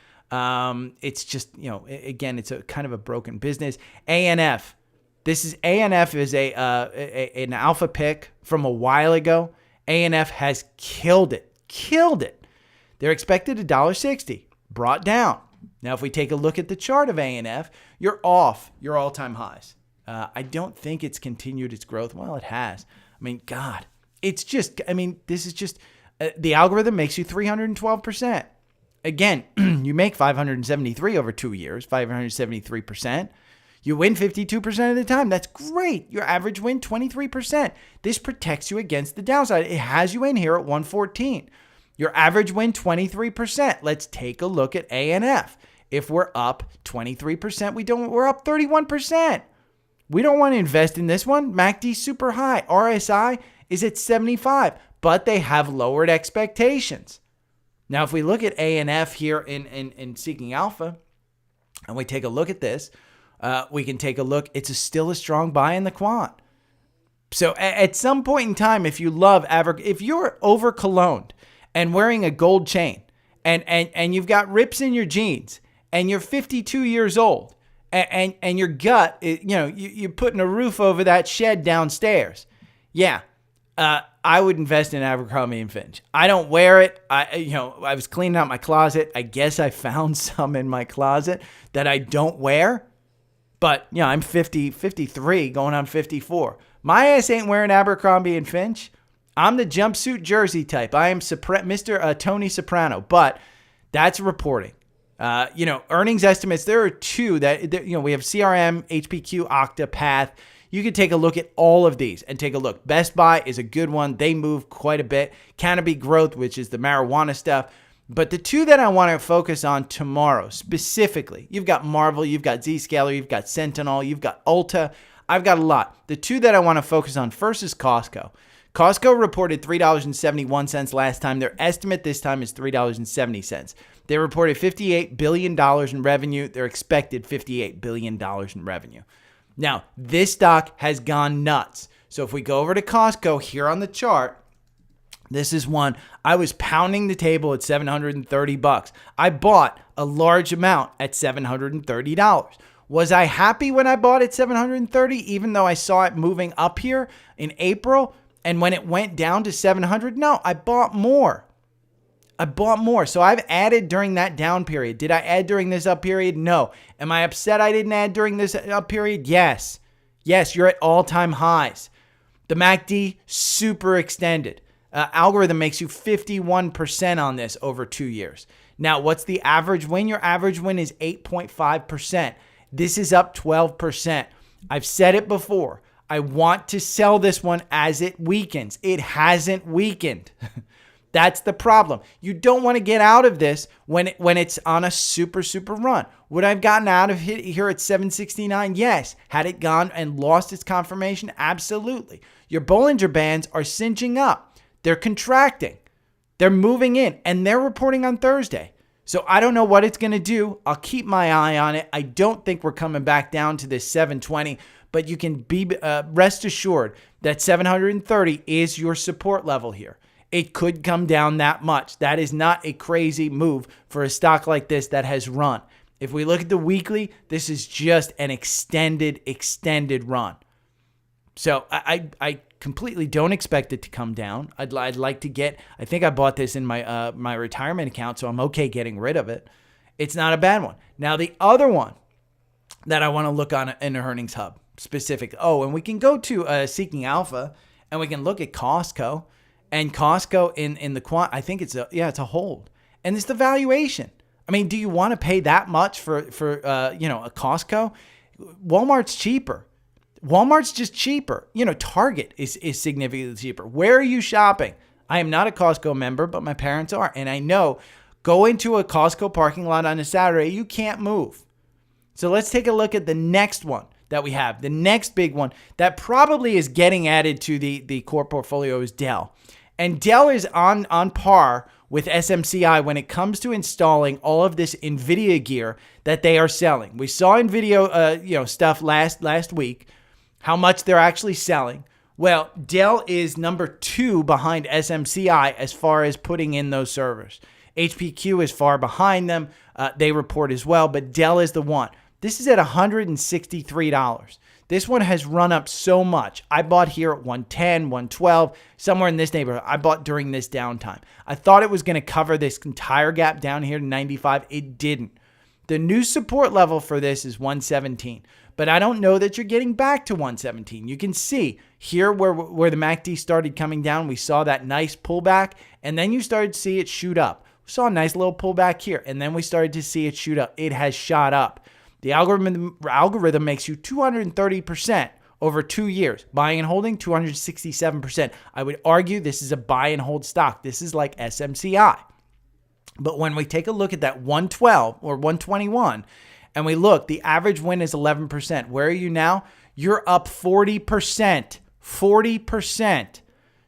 A: It's just, again, it's a kind of a broken business. ANF. ANF is an alpha pick from a while ago. ANF has killed it. They're expected $1.60, brought down. Now, if we take a look at the chart of ANF, you're off your all-time highs. I don't think it's continued its growth. Well, it has. I mean, God, this is just, the algorithm makes you 312%. Again, you make 573 over 2 years, 573%. You win 52% of the time. That's great. Your average win, 23%. This protects you against the downside. It has you in here at 114. Your average win, 23%. Let's take a look at ANF. If we're up 23%, we're up 31%. We don't want to invest in this one. MACD super high. RSI is at 75, but they have lowered expectations. Now, if we look at ANF here in Seeking Alpha, and we take a look at this, we can take a look. It's still a strong buy in the quant. So at some point in time, if you love if you're over cologned and wearing a gold chain and you've got rips in your jeans and you're 52 years old and your gut, you're putting a roof over that shed downstairs. Yeah. I would invest in Abercrombie & Fitch. I don't wear it. I was cleaning out my closet. I guess I found some in my closet that I don't wear. But, I'm 53 going on 54. My ass ain't wearing Abercrombie & Fitch. I'm the jumpsuit jersey type. I am Mr. Tony Soprano. But that's reporting. Earnings estimates, there are two that, we have CRM, HPQ, Okta, Path. You can take a look at all of these and take a look. Best Buy is a good one. They move quite a bit. Canopy Growth, which is the marijuana stuff. But the two that I want to focus on tomorrow specifically, you've got Marvel, you've got Zscaler, you've got Sentinel, you've got Ulta. I've got a lot. The two that I want to focus on first is Costco. Costco reported $3.71 last time. Their estimate this time is $3.70. They reported $58 billion in revenue. Their expected $58 billion in revenue. Now, this stock has gone nuts. So if we go over to Costco here on the chart, this is one I was pounding the table at $730. I bought a large amount at $730. Was I happy when I bought at $730, even though I saw it moving up here in April? And when it went down to $700, no, I bought more. So I've added during that down period. Did I add during this up period? No. Am I upset I didn't add during this up period? Yes. Yes, you're at all-time highs. The MACD, super extended. Algorithm makes you 51% on this over 2 years. Now, what's the average win? Your average win is 8.5%. This is up 12%. I've said it before. I want to sell this one as it weakens. It hasn't weakened. That's the problem. You don't want to get out of this when it's on a super run. Would I have gotten out of here at 769? Yes. Had it gone and lost its confirmation? Absolutely. Your Bollinger Bands are cinching up. They're contracting. They're moving in, and they're reporting on Thursday. So I don't know what it's going to do. I'll keep my eye on it. I don't think we're coming back down to this 720, but you can be rest assured that 730 is your support level here. It could come down that much. That is not a crazy move for a stock like this that has run. If we look at the weekly, this is just an extended run. So I completely don't expect it to come down. I'd like to get, I think I bought this in my my retirement account, so I'm okay getting rid of it. It's not a bad one. Now, the other one that I want to look on in the earnings hub specific. Oh, and we can go to Seeking Alpha and we can look at Costco. And Costco in the quant, I think it's a hold. And it's the valuation. I mean, do you want to pay that much for a Costco? Walmart's cheaper. Walmart's just cheaper. Target is significantly cheaper. Where are you shopping? I am not a Costco member, but my parents are. And I know go into a Costco parking lot on a Saturday, you can't move. So let's take a look at the next one that we have. The next big one that probably is getting added to the core portfolio is DELL. And DELL is on par with SMCI when it comes to installing all of this NVIDIA gear that they are selling. We saw NVIDIA stuff last week, how much they're actually selling. Well, DELL is number 2 behind SMCI as far as putting in those servers. HPQ is far behind them. They report as well, but DELL is the one. This is at $163. This one has run up so much. I bought here at 110, 112, somewhere in this neighborhood. I bought during this downtime. I thought it was going to cover this entire gap down here to 95. It didn't. The new support level for this is 117. But I don't know that you're getting back to 117. You can see here where the MACD started coming down, we saw that nice pullback, and then you started to see it shoot up. We saw a nice little pullback here, and then we started to see it shoot up. It has shot up. The algorithm makes you 230% over 2 years. Buying and holding, 267%. I would argue this is a buy and hold stock. This is like SMCI. But when we take a look at that 112 or 121, and we look, the average win is 11%. Where are you now? You're up 40%. 40%.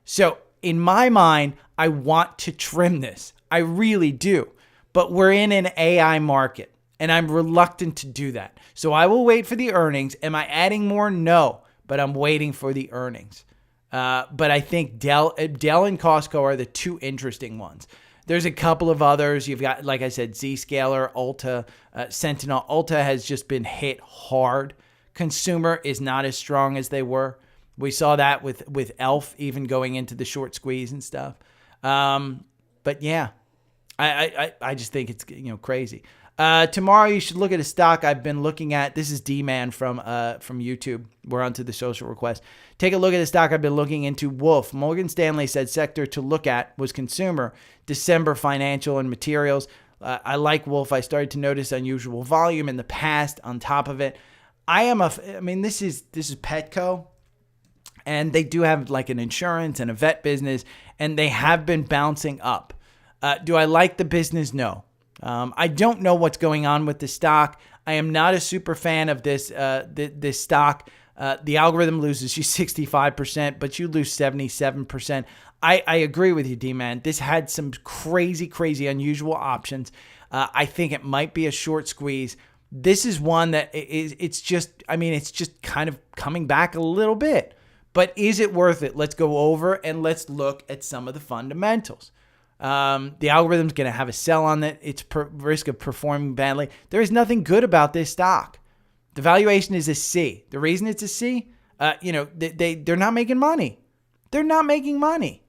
A: So in my mind, I want to trim this. I really do. But we're in an AI market. And I'm reluctant to do that. So I will wait for the earnings. Am I adding more? No, but I'm waiting for the earnings. But I think DELL and Costco are the 2 interesting ones. There's a couple of others. You've got, like I said, Zscaler, Ulta, Sentinel. Ulta has just been hit hard. Consumer is not as strong as they were. We saw that with ELF even going into the short squeeze and stuff. But yeah, I just think it's crazy. Tomorrow you should look at a stock I've been looking at. This is D-Man from YouTube. We're onto the social request. Take a look at a stock I've been looking into. Wolf. Morgan Stanley said sector to look at was consumer, December financial and materials. I like Wolf. I started to notice unusual volume in the past on top of it. This is Petco, and they do have like an insurance and a vet business, and they have been bouncing up. Do I like the business? No. I don't know what's going on with the stock. I am not a super fan of this stock. The algorithm loses you 65%, but you lose 77%. I agree with you, D-Man. This had some crazy unusual options. I think it might be a short squeeze. This is one that it's just kind of coming back a little bit. But is it worth it? Let's go over and let's look at some of the fundamentals. The algorithm's going to have a sell on it. It's risk of performing badly. There is nothing good about this stock. The valuation is a C. The reason it's a C, they're not making money. They're not making money.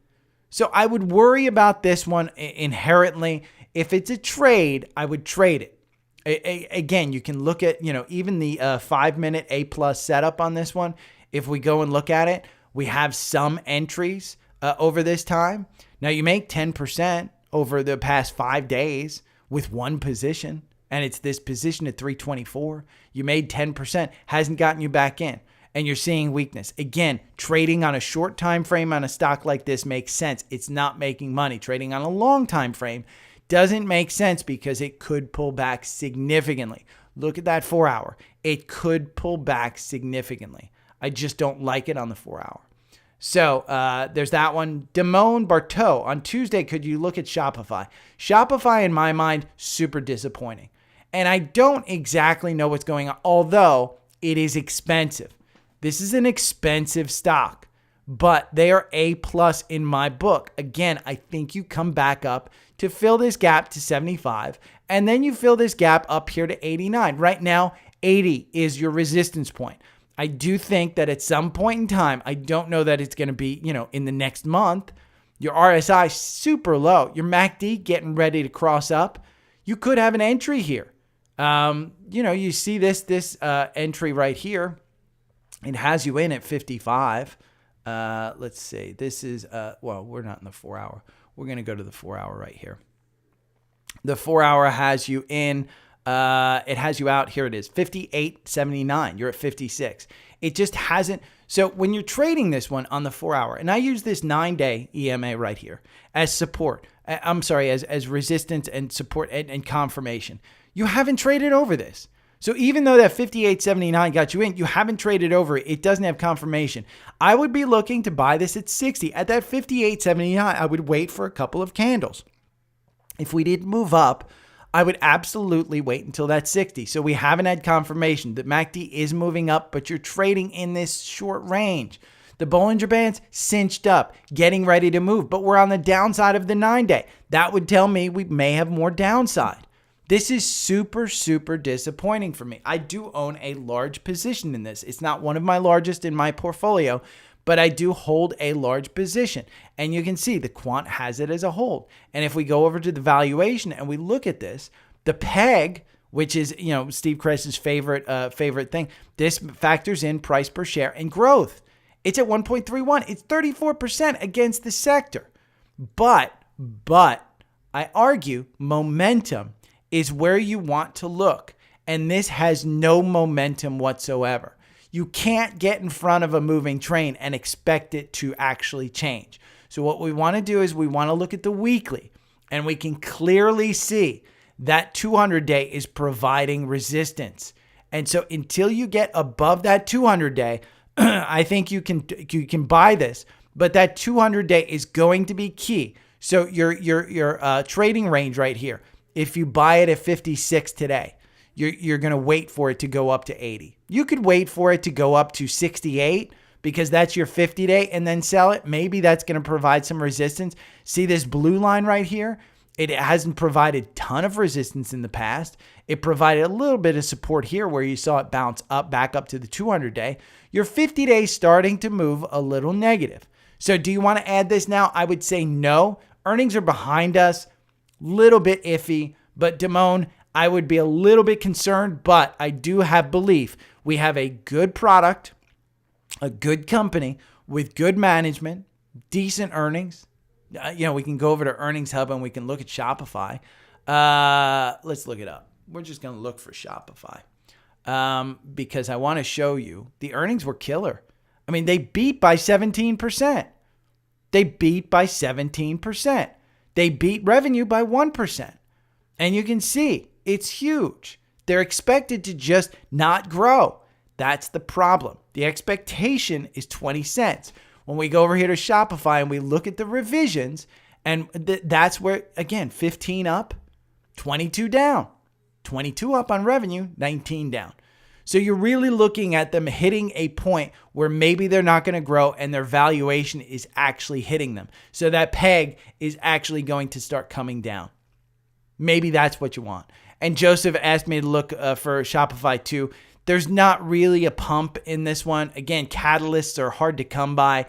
A: So I would worry about this one inherently. If it's a trade, I would trade it. Again, you can look at, even the 5-minute A+ setup on this one. If we go and look at it, we have some entries over this time. Now, you make 10% over the past 5 days with one position, and it's this position at 324. You made 10%, hasn't gotten you back in, and you're seeing weakness. Again, trading on a short time frame on a stock like this makes sense. It's not making money. Trading on a long time frame doesn't make sense because it could pull back significantly. Look at that 4-hour. It could pull back significantly. I just don't like it on the 4-hour. So there's that one. Damone Barteau, on Tuesday, could you look at Shopify? Shopify, in my mind, super disappointing. And I don't exactly know what's going on, although it is expensive. This is an expensive stock, but they are A+ in my book. Again, I think you come back up to fill this gap to 75, and then you fill this gap up here to 89. Right now, 80 is your resistance point. I do think that at some point in time, I don't know that it's going to be, in the next month, your RSI super low, your MACD getting ready to cross up. You could have an entry here. You see this entry right here. It has you in at 55. Let's see. This is, we're not in the 4-hour. We're going to go to the 4-hour right here. The 4-hour has you in. It has you out. Here it is, 58.79. You're at 56. It just hasn't. So when you're trading this one on the 4-hour, and I use this 9-day EMA right here as support. As resistance and support and confirmation. You haven't traded over this. So even though that 58.79 got you in, you haven't traded over it. It doesn't have confirmation. I would be looking to buy this at 60. At that 58.79, I would wait for a couple of candles. If we didn't move up, I would absolutely wait until that 60. So we haven't had confirmation. The MACD is moving up, but you're trading in this short range. The Bollinger Band's cinched up, getting ready to move, but we're on the downside of the 9-day. That would tell me we may have more downside. This is super, super disappointing for me. I do own a large position in this. It's not one of my largest in my portfolio, but I do hold a large position. And you can see the quant has it as a hold. And if we go over to the valuation and we look at this, the PEG, which is, Steve Kress's favorite thing, this factors in price per share and growth. It's at 1.31. It's 34% against the sector. But I argue momentum is where you want to look. And this has no momentum whatsoever. You can't get in front of a moving train and expect it to actually change. So what we want to do is we want to look at the weekly, and we can clearly see that 200-day is providing resistance. And so until you get above that 200-day, I think you can buy this, but that 200-day is going to be key. So your trading range right here, if you buy it at 56 today, you're going to wait for it to go up to 80. You could wait for it to go up to 68 because that's your 50-day and then sell it. Maybe that's going to provide some resistance. See this blue line right here? It hasn't provided a ton of resistance in the past. It provided a little bit of support here where you saw it bounce up back up to the 200-day. Your 50-day starting to move a little negative. So do you want to add this now? I would say no. Earnings are behind us. Little bit iffy. But Damone, I would be a little bit concerned, but I do have belief. We have a good product, a good company with good management, decent earnings. We can go over to Earnings Hub and we can look at Shopify. Let's look it up. We're just going to look for Shopify because I want to show you the earnings were killer. I mean, they beat by 17%. They beat by 17%. They beat revenue by 1%. And you can see it's huge. They're expected to just not grow. That's the problem. The expectation is 20 cents. When we go over here to Shopify and we look at the revisions, and that's where, again, 15 up, 22 down. 22 up on revenue, 19 down. So you're really looking at them hitting a point where maybe they're not going to grow and their valuation is actually hitting them. So that peg is actually going to start coming down. Maybe that's what you want. And Joseph asked me to look for Shopify too. There's not really a pump in this one. Again, catalysts are hard to come by.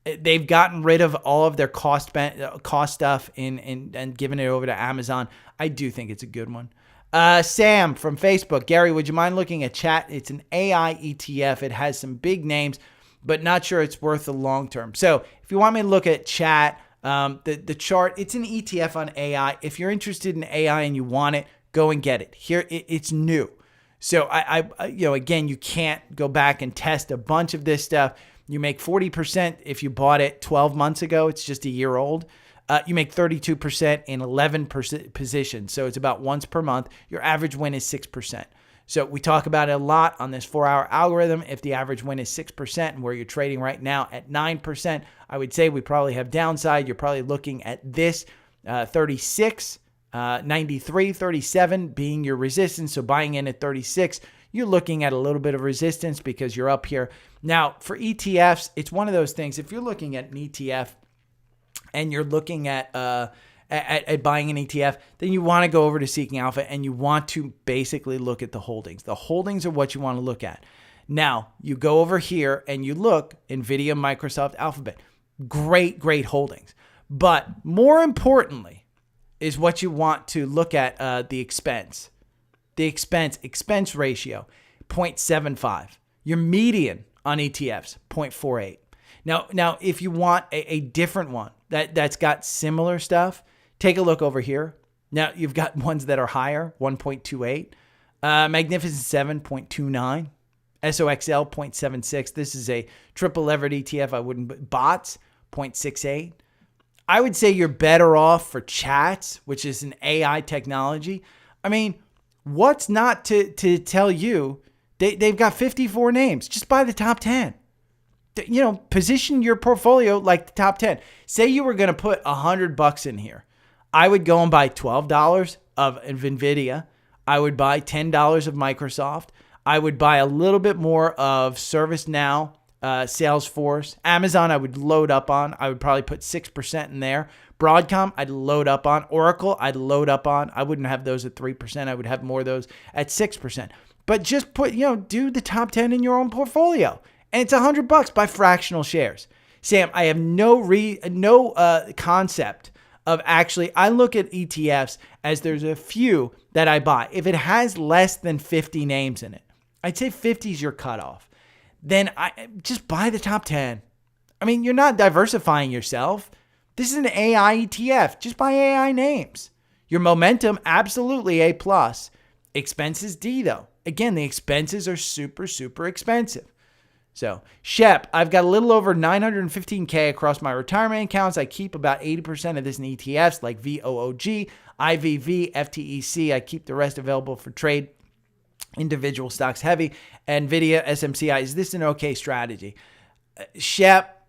A: They've gotten rid of all of their cost stuff and given it over to Amazon. I do think it's a good one. Sam from Facebook. Gary, would you mind looking at chat? It's an AI ETF. It has some big names, but not sure it's worth the long term. So if you want me to look at chat, the chart, it's an ETF on AI. If you're interested in AI and you want it, go and get it. Here, it's new. So again, you can't go back and test a bunch of this stuff. You make 40% if you bought it 12 months ago. It's just a year old. You make 32% in 11 positions. So it's about once per month. Your average win is 6%. So we talk about it a lot on this 4-hour algorithm. If the average win is 6% and where you're trading right now at 9%, I would say we probably have downside. You're probably looking at this 36, 93, 37 being your resistance. So buying in at 36, you're looking at a little bit of resistance because you're up here. Now, for ETFs, it's one of those things. If you're looking at an ETF and you're looking at buying an ETF, then you want to go over to Seeking Alpha and you want to basically look at the holdings. The holdings are what you want to look at. Now, you go over here and you look, NVIDIA, Microsoft, Alphabet. Great holdings. But more importantly is what you want to look at the expense. The expense ratio, 0.75. Your median on ETFs, 0.48. Now, if you want a different one that's got similar stuff, take a look over here. Now, you've got ones that are higher, 1.28. Magnificent 7, 0.29. SOXL, 0.76. This is a triple levered ETF. I wouldn't. Bots, 0.68. I would say you're better off for chats, which is an AI technology. I mean, what's not to tell you? They've got 54 names. Just buy the top 10. Position your portfolio like the top 10. Say you were going to put $100 in here. I would go and buy $12 of NVIDIA. I would buy $10 of Microsoft. I would buy a little bit more of ServiceNow, Salesforce. Amazon, I would load up on. I would probably put 6% in there. Broadcom, I'd load up on. Oracle, I'd load up on. I wouldn't have those at 3%. I would have more of those at 6%. But just put, do the top 10 in your own portfolio. And it's $100 by fractional shares. Sam, I have no concept of actually, I look at ETFs as there's a few that I buy. If it has less than 50 names in it, I'd say 50 is your cutoff. Then I just buy the top 10. I mean, you're not diversifying yourself. This is an AI ETF. Just buy AI names. Your momentum, absolutely A+. Expenses D, though. Again, the expenses are super, super expensive. So, Shep, I've got a little over $915K across my retirement accounts. I keep about 80% of this in ETFs like VOOG, IVV, FTEC. I keep the rest available for trade. Individual stocks heavy. NVIDIA, SMCI. Is this an okay strategy? Shep,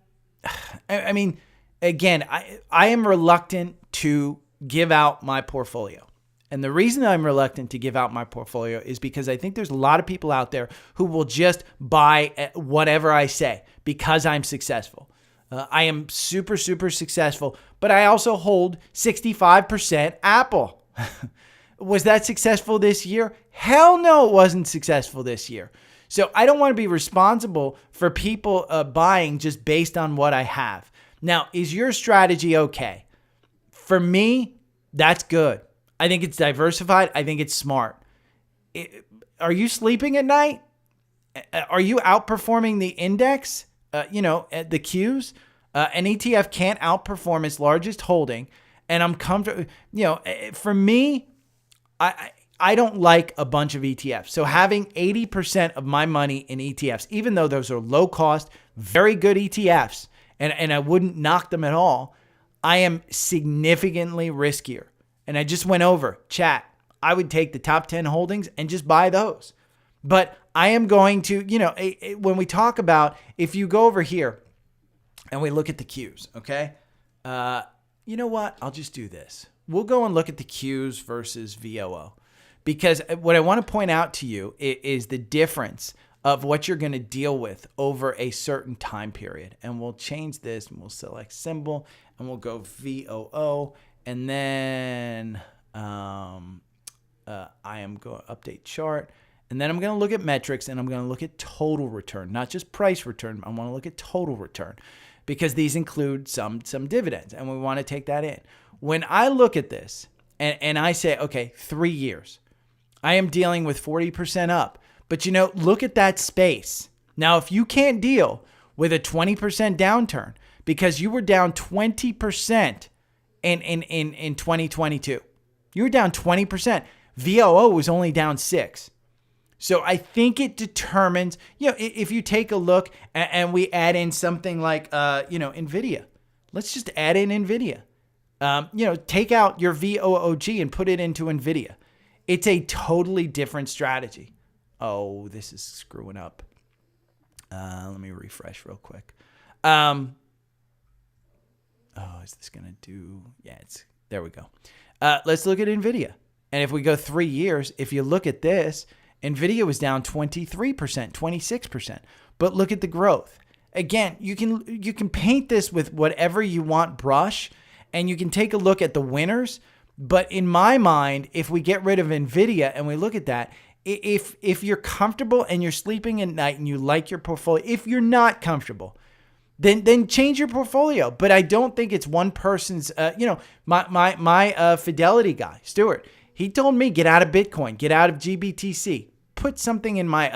A: I mean, again, I am reluctant to give out my portfolio. And the reason I'm reluctant to give out my portfolio is because I think there's a lot of people out there who will just buy whatever I say because I'm successful. I am super, super successful, but I also hold 65% Apple. Was that successful this year? Hell no, it wasn't successful this year. So I don't want to be responsible for people buying just based on what I have. Now, is your strategy okay? For me, that's good. I think it's diversified. I think it's smart. Are you sleeping at night? Are you outperforming the index? The Qs? An ETF can't outperform its largest holding. And I'm comfortable. For me, I don't like a bunch of ETFs. So having 80% of my money in ETFs, even though those are low cost, very good ETFs, and I wouldn't knock them at all, I am significantly riskier. And I just went over, chat, I would take the top 10 holdings and just buy those. But I am going to, when we talk about, if you go over here and we look at the Qs, okay? You know what? I'll just do this. We'll go and look at the Qs versus VOO. because what I want to point out to you is the difference of what you're going to deal with over a certain time period. And we'll change this and we'll select symbol and we'll go VOO. And then I am going to update chart. And then I'm going to look at metrics and I'm going to look at total return, not just price return. I want to look at total return because these include some dividends and we want to take that in. When I look at this and I say, okay, 3 years, I am dealing with 40% up. But, look at that space. Now, if you can't deal with a 20% downturn because you were down 20% in 2022, you were down 20%. VOO was only down 6%. So I think it determines, if you take a look and we add in something like, NVIDIA. Let's just add in NVIDIA. Take out your VOOG and put it into NVIDIA. It's a totally different strategy. Oh, this is screwing up. Let me refresh real quick. Is this going to do? Yeah, there we go. Let's look at NVIDIA. And if we go 3 years, if you look at this, NVIDIA was down 23%, 26%. But look at the growth. Again, you can paint this with whatever you want brush, and you can take a look at the winners. But in my mind, if we get rid of NVIDIA and we look at that, if you're comfortable and you're sleeping at night and you like your portfolio, if you're not comfortable, then change your portfolio. But I don't think it's one person's, my Fidelity guy, Stuart, he told me, get out of Bitcoin, get out of GBTC, put something in my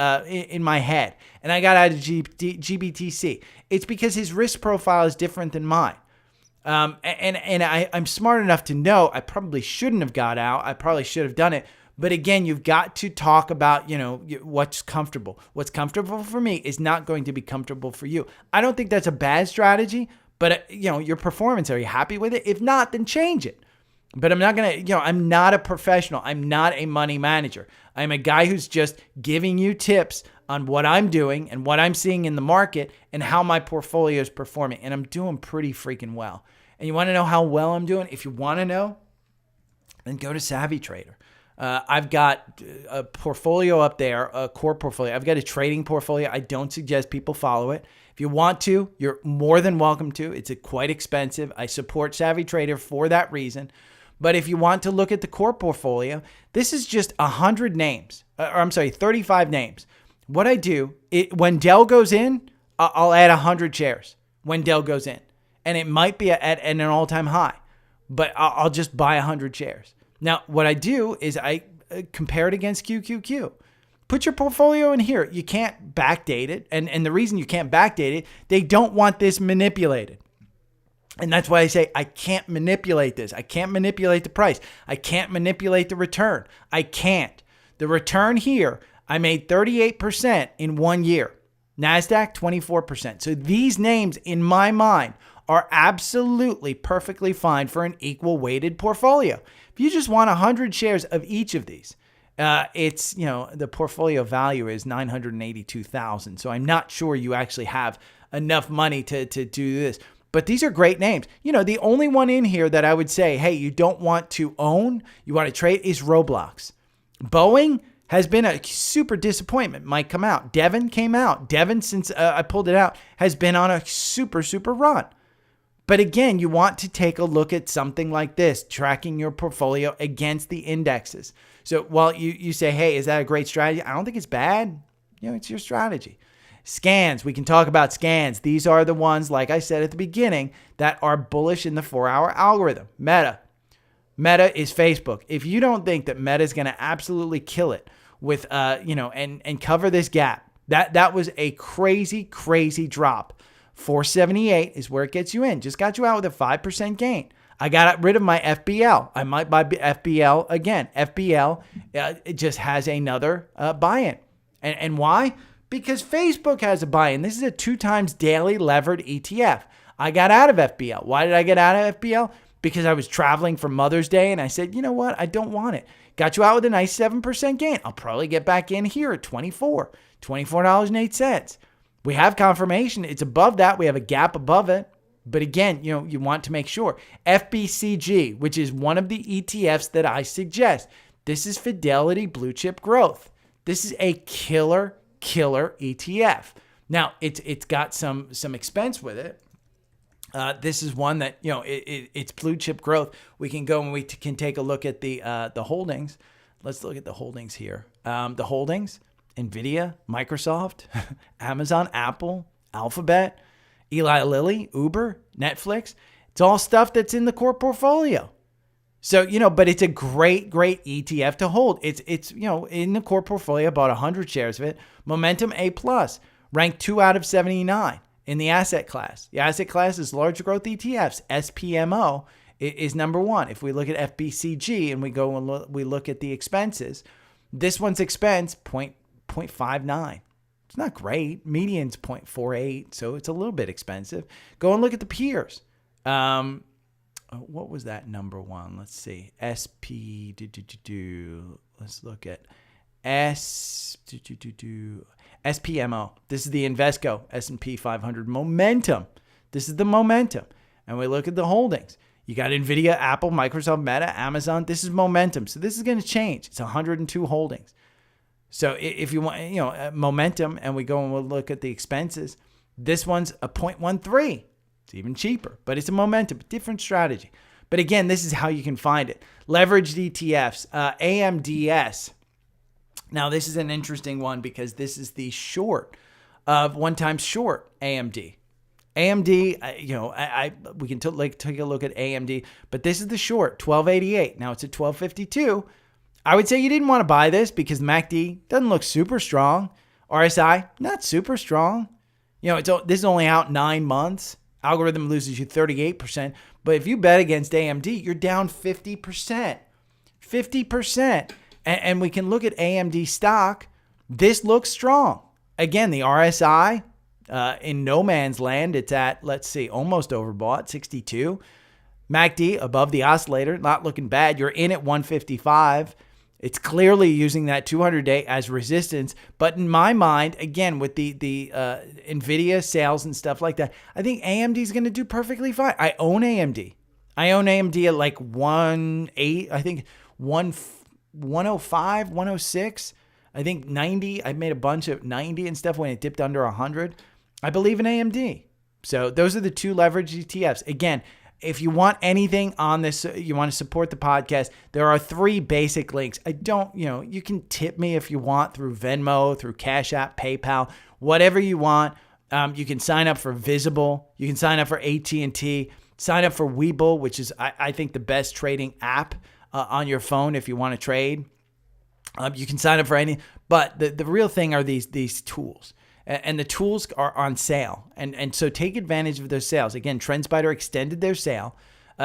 A: head. And I got out of GBTC. It's because his risk profile is different than mine. And I'm smart enough to know I probably shouldn't have got out. I probably should have done it. But again, you've got to talk about, what's comfortable. What's comfortable for me is not going to be comfortable for you. I don't think that's a bad strategy, but your performance, are you happy with it? If not, then change it. But I'm not going to, I'm not a professional. I'm not a money manager. I'm a guy who's just giving you tips on what I'm doing and what I'm seeing in the market and how my portfolio is performing. And I'm doing pretty freaking well. And you want to know how well I'm doing? If you want to know, then go to Savvy Trader. I've got a portfolio up there, a core portfolio. I've got a trading portfolio. I don't suggest people follow it. If you want to, you're more than welcome to. It's quite expensive. I support Savvy Trader for that reason. But if you want to look at the core portfolio, this is just 100 names. 35 names. What I do, when DELL goes in, I'll add 100 shares when DELL goes in. And it might be at an all-time high, but I'll just buy 100 shares. Now, what I do is I compare it against QQQ. Put your portfolio in here. You can't backdate it. And the reason you can't backdate it, they don't want this manipulated. And that's why I say I can't manipulate this. I can't manipulate the price. I can't manipulate the return. I can't. The return here, I made 38% in 1 year. NASDAQ, 24%. So these names, in my mind, are absolutely perfectly fine for an equal weighted portfolio. If you just want 100 shares of each of these, it's, the portfolio value is $982,000. So I'm not sure you actually have enough money to do this. But these are great names. The only one in here that I would say, hey, you don't want to own, you want to trade, is Roblox. Boeing has been a super disappointment. Might come out. Devon came out. Devon, since I pulled it out, has been on a super, super run. But again, you want to take a look at something like this, tracking your portfolio against the indexes. So while you say, hey, is that a great strategy? I don't think it's bad. It's your strategy. Scans, we can talk about scans. These are the ones, like I said at the beginning, that are bullish in the 4-hour algorithm. Meta is Facebook. If you don't think that Meta is going to absolutely kill it with, and cover this gap, that was a crazy, crazy drop. 478 is where it gets you in. Just got you out with a 5% gain. I got rid of my FBL. I might buy FBL again. FBL, it just has another buy-in. And why? Because Facebook has a buy-in. This is a 2 times daily levered ETF. I got out of FBL. Why did I get out of FBL? Because I was traveling for Mother's Day and I said, you know what? I don't want it. Got you out with a nice 7% gain. I'll probably get back in here at $24.08. We have confirmation. It's above that. We have a gap above it. But again, you want to make sure. FBCG, which is one of the ETFs that I suggest. This is Fidelity Blue Chip Growth. This is a killer ETF. Now, it's got some expense with it. This is one that, it's blue chip growth. We can go and we can take a look at the holdings. Let's look at the holdings here. The holdings, NVIDIA, Microsoft, Amazon, Apple, Alphabet, Eli Lilly, Uber, Netflix. It's all stuff that's in the core portfolio. So, but it's a great ETF to hold. It's in the core portfolio, about 100 shares of it. Momentum A+, ranked 2 out of 79 in the asset class. The asset class is large growth ETFs. SPMO is number 1. If we look at FBCG and we go and we look at the expenses, this one's expense 0.59. It's not great. Median's 0.48, so it's a little bit expensive. Go and look at the peers. What was that number 1? Let's see. Let's look at SPMO. This is the Invesco S&P 500 momentum. This is the momentum. And we look at the holdings. You got NVIDIA, Apple, Microsoft, Meta, Amazon. This is momentum. So this is going to change. It's 102 holdings. So if you want, momentum, and we go and we'll look at the expenses, this one's a 0.13. It's even cheaper, but it's a momentum, different strategy. But again, this is how you can find it. Leveraged ETFs, AMDS. Now, this is an interesting one because this is the short of one-time short AMD. AMD, we can take a look at AMD, but this is the short, 1288. Now it's at 1252. I would say you didn't want to buy this because MACD doesn't look super strong. RSI, not super strong. This is only out 9 months. Algorithm loses you 38%. But if you bet against AMD, you're down 50%. 50%. And we can look at AMD stock. This looks strong. Again, the RSI in no man's land. It's at, let's see, almost overbought, 62. MACD above the oscillator, not looking bad. You're in at 155. It's clearly using that 200-day as resistance. But in my mind, again, with the NVIDIA sales and stuff like that, I think AMD is going to do perfectly fine. I own AMD. I own AMD at like 1.8, I think 105, 106. I think 90. I made a bunch of 90 and stuff when it dipped under 100. I believe in AMD. So those are the 2 leveraged ETFs. Again, if you want anything on this, you want to support the podcast, there are 3 basic links. You can tip me if you want through Venmo, through Cash App, PayPal, whatever you want. You can sign up for Visible. You can sign up for AT&T. Sign up for Webull, which is, I think, the best trading app on your phone if you want to trade. You can sign up for any, but the real thing are these tools. And the tools are on sale. And so take advantage of those sales. Again, TrendSpider extended their sale.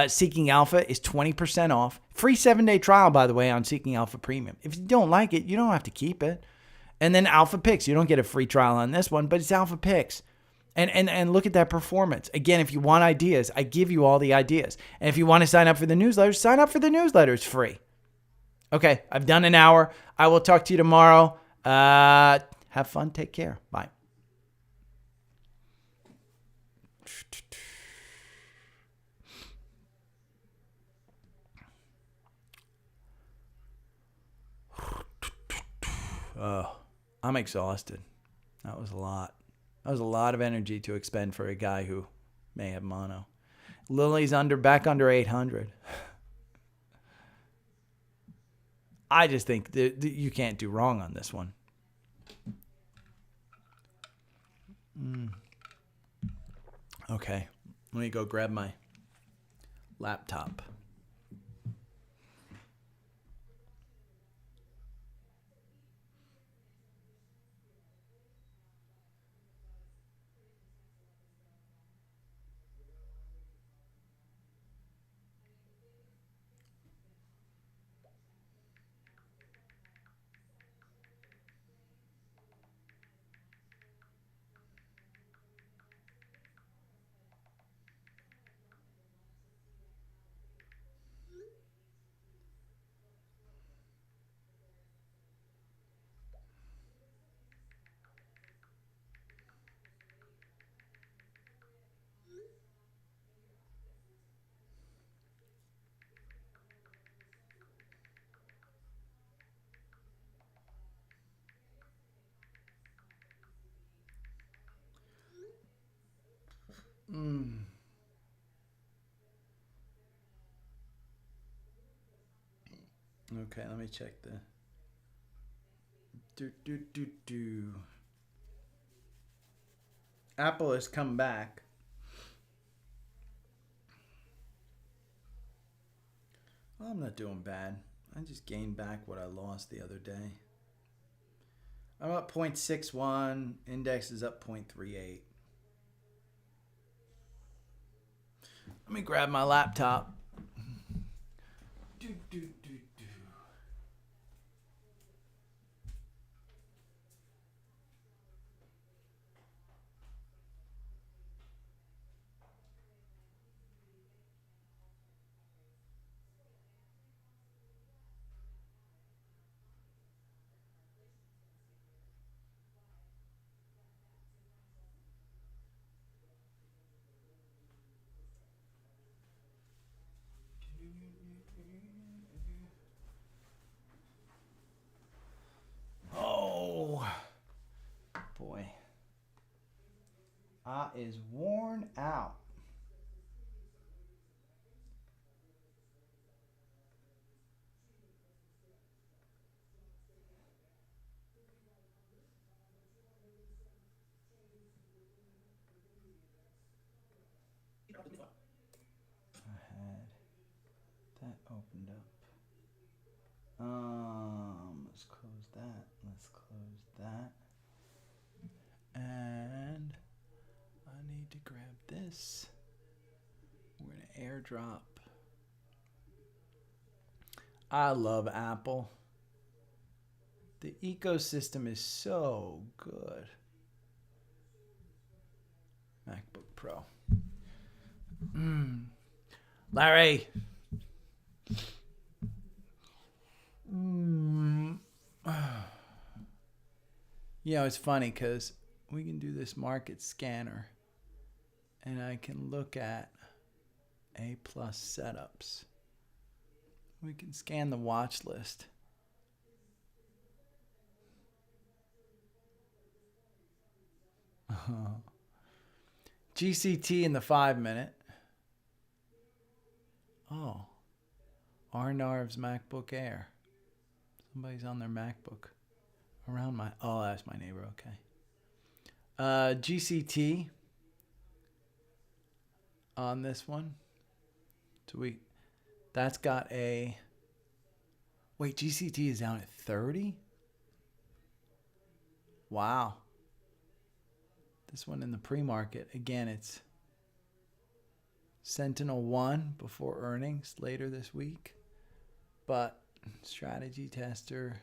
A: Seeking Alpha is 20% off. Free 7-day trial, by the way, on Seeking Alpha Premium. If you don't like it, you don't have to keep it. And then Alpha Picks. You don't get a free trial on this one, but it's Alpha Picks. And look at that performance. Again, if you want ideas, I give you all the ideas. And if you want to sign up for the newsletter, sign up for the newsletter. It's free. Okay, I've done an hour. I will talk to you tomorrow. Have fun. Take care. Bye. Oh, I'm exhausted. That was a lot. That was a lot of energy to expend for a guy who may have mono. Lily's back under 800. I just think that you can't do wrong on this one. Okay, let me go grab my laptop. Okay, let me check the. Apple has come back. Well, I'm not doing bad. I just gained back what I lost the other day. I'm up 0.61. Index is up 0.38. Let me grab my laptop. Oh, boy. I is worn out. I had that opened up. Let's close that. Let's close that. And I need to grab this. We're going to airdrop. I love Apple. The ecosystem is so good. MacBook Pro. Larry. You know, it's funny because we can do this market scanner and I can look at A+ setups. We can scan the watch list. GCT in the 5-minute. Oh, Arnav's MacBook Air. Somebody's on their MacBook. Around my, oh, that's my neighbor, okay. GCT on this one. So that's got a, wait, GCT is down at 30? Wow. This one in the pre-market, again, it's Sentinel-1 before earnings later this week. But strategy tester,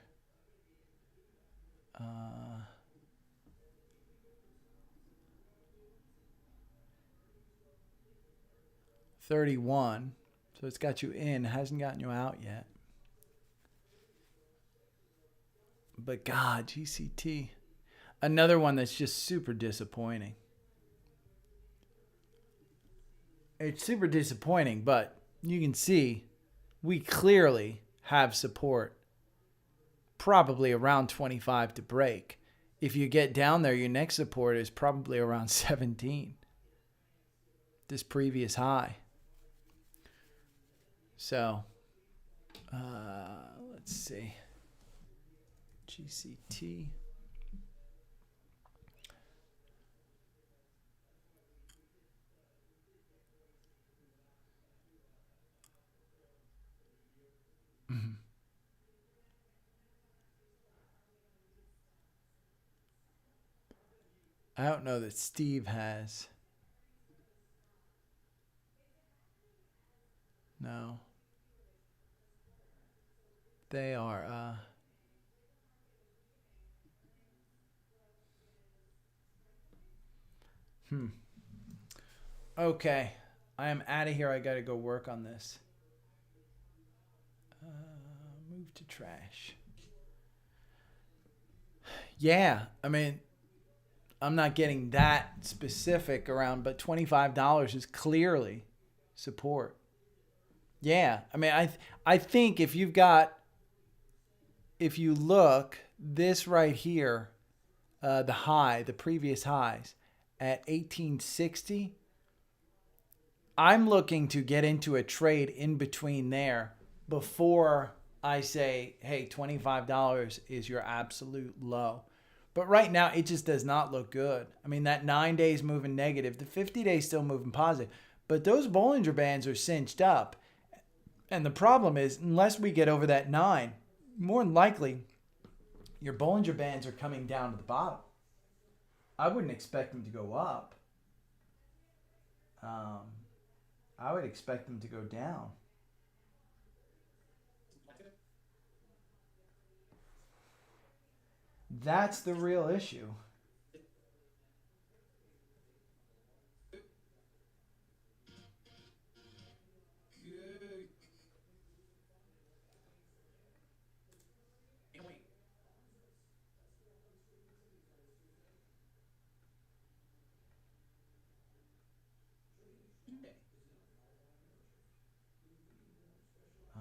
A: 31. So it's got you in, hasn't gotten you out yet. But God, GCT. Another one that's just super disappointing. It's super disappointing, but you can see we clearly have support. Probably around 25 to break. If you get down there, your next support is probably around 17. This previous high. So, let's see. GCT. I don't know that Steve has. No. They are, Okay. I am out of here. I got to go work on this. Move to trash. Yeah. I mean, I'm not getting that specific around, but $25 is clearly support. Yeah. I mean, I think if you look, this right here, the previous highs at 1860, I'm looking to get into a trade in between there before I say, hey, $25 is your absolute low. But right now, it just does not look good. I mean, that 9 days moving negative, the 50 days still moving positive. But those Bollinger Bands are cinched up. And the problem is, unless we get over that 9, more than likely, your Bollinger Bands are coming down to the bottom. I wouldn't expect them to go up. I would expect them to go down. That's the real issue.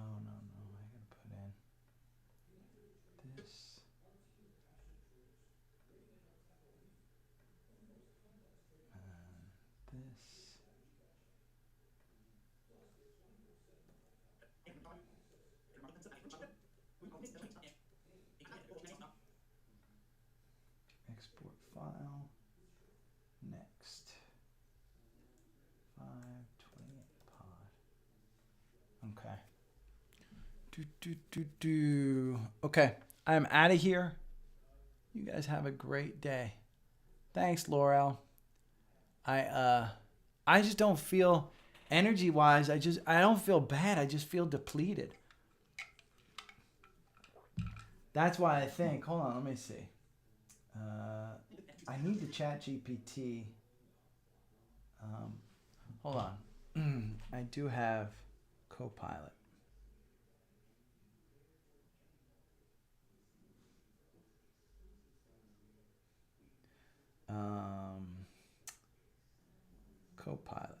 A: Oh, no. I gotta put in this. This. Export file. Next. 528 pod. Okay. Okay, I'm out of here. You guys have a great day. Thanks, Laurel. I just don't feel energy-wise. I don't feel bad. I just feel depleted. That's why I think. Hold on, let me see. I need to chat GPT. Hold on. I do have Copilot. Copilot.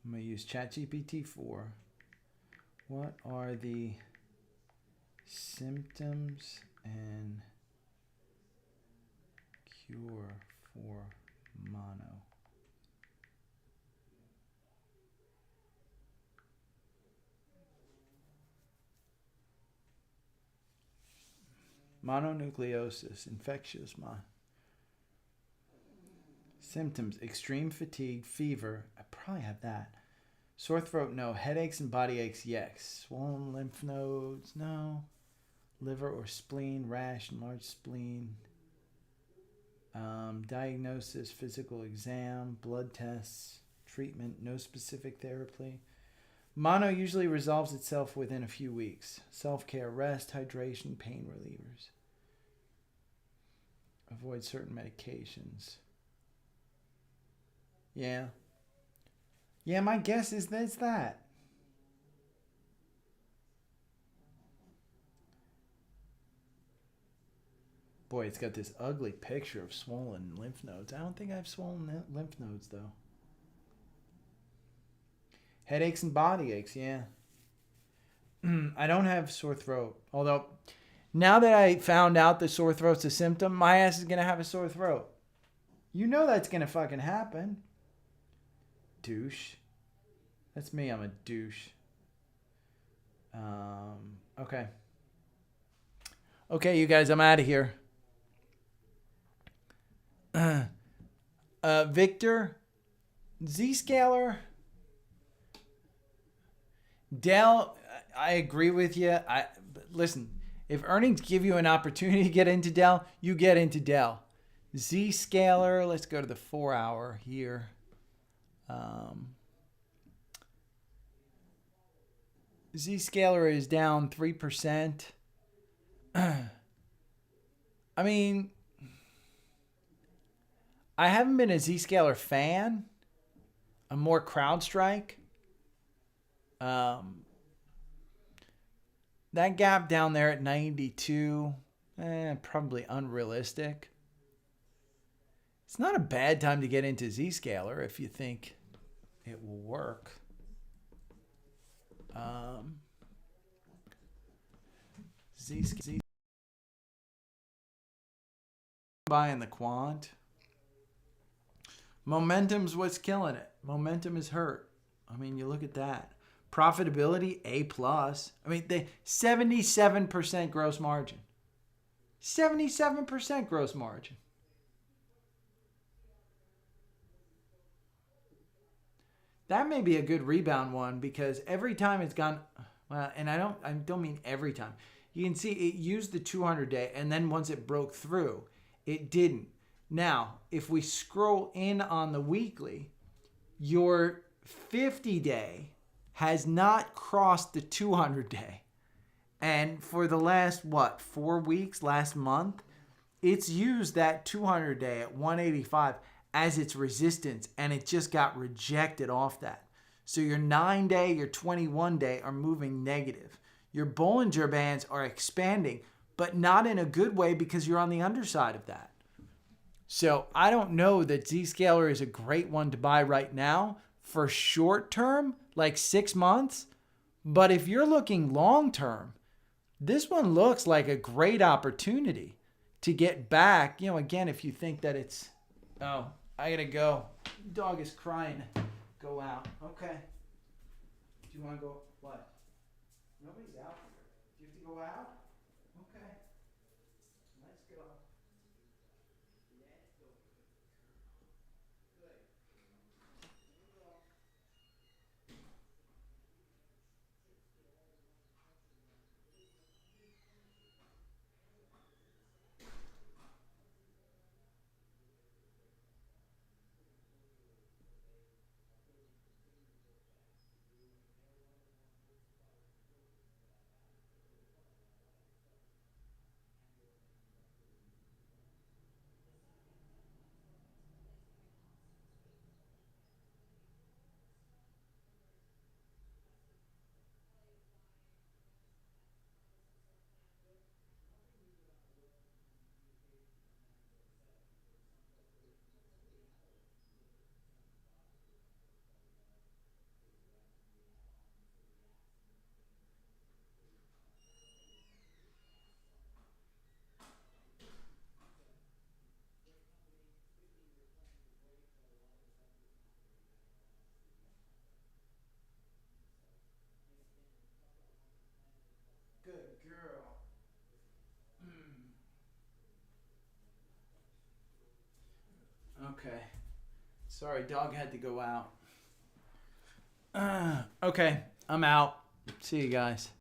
A: I'm going to use ChatGPT 4. What are the symptoms and cure for mono? Mononucleosis, infectious symptoms: extreme fatigue, fever. I probably have that. Sore throat, no. Headaches and body aches, yes. Swollen lymph nodes, no. Liver or spleen, rash, enlarged spleen. Diagnosis, physical exam, blood tests, treatment, no specific therapy. Mono usually resolves itself within a few weeks. Self-care, rest, hydration, pain relievers. Avoid certain medications. Yeah. Yeah, my guess is that's that. Boy, it's got this ugly picture of swollen lymph nodes. I don't think I have swollen lymph nodes, though. Headaches and body aches, yeah. I don't have sore throat. Although, now that I found out the sore throat's a symptom, my ass is going to have a sore throat. You know that's going to fucking happen. Douche. That's me, I'm a douche. Okay. Okay, you guys, I'm out of here. Victor, Zscaler, Dell, I agree with you. Listen, if earnings give you an opportunity to get into Dell, you get into Dell. Zscaler, let's go to the 4-hour here. Zscaler is down 3%. I mean, I haven't been a Zscaler fan. I'm more CrowdStrike. That gap down there at 92, probably unrealistic. It's not a bad time to get into Zscaler if you think it will work. Zscaler. Buying the quant. Momentum's what's killing it. Momentum is hurt. I mean, you look at that. Profitability, A+. I mean, they 77% gross margin. 77% gross margin. That may be a good rebound one because every time it's gone, well, and I don't mean every time. You can see it used the 200-day, and then once it broke through, it didn't. Now, if we scroll in on the weekly, your 50-day has not crossed the 200-day. And for the last, 4 weeks, last month, it's used that 200-day at 185 as its resistance, and it just got rejected off that. So your 9-day, your 21-day are moving negative. Your Bollinger Bands are expanding, but not in a good way because you're on the underside of that. So I don't know that Zscaler is a great one to buy right now for short term, like 6 months. But if you're looking long term, this one looks like a great opportunity to get back. Again, if you think that it's, oh, I gotta go. Dog is crying. Go out. Okay. Do you want to go? What? Nobody's out here. Do you have to go out? Okay. Let's go. Good girl. Okay. Sorry, dog had to go out. Okay, I'm out. See you guys.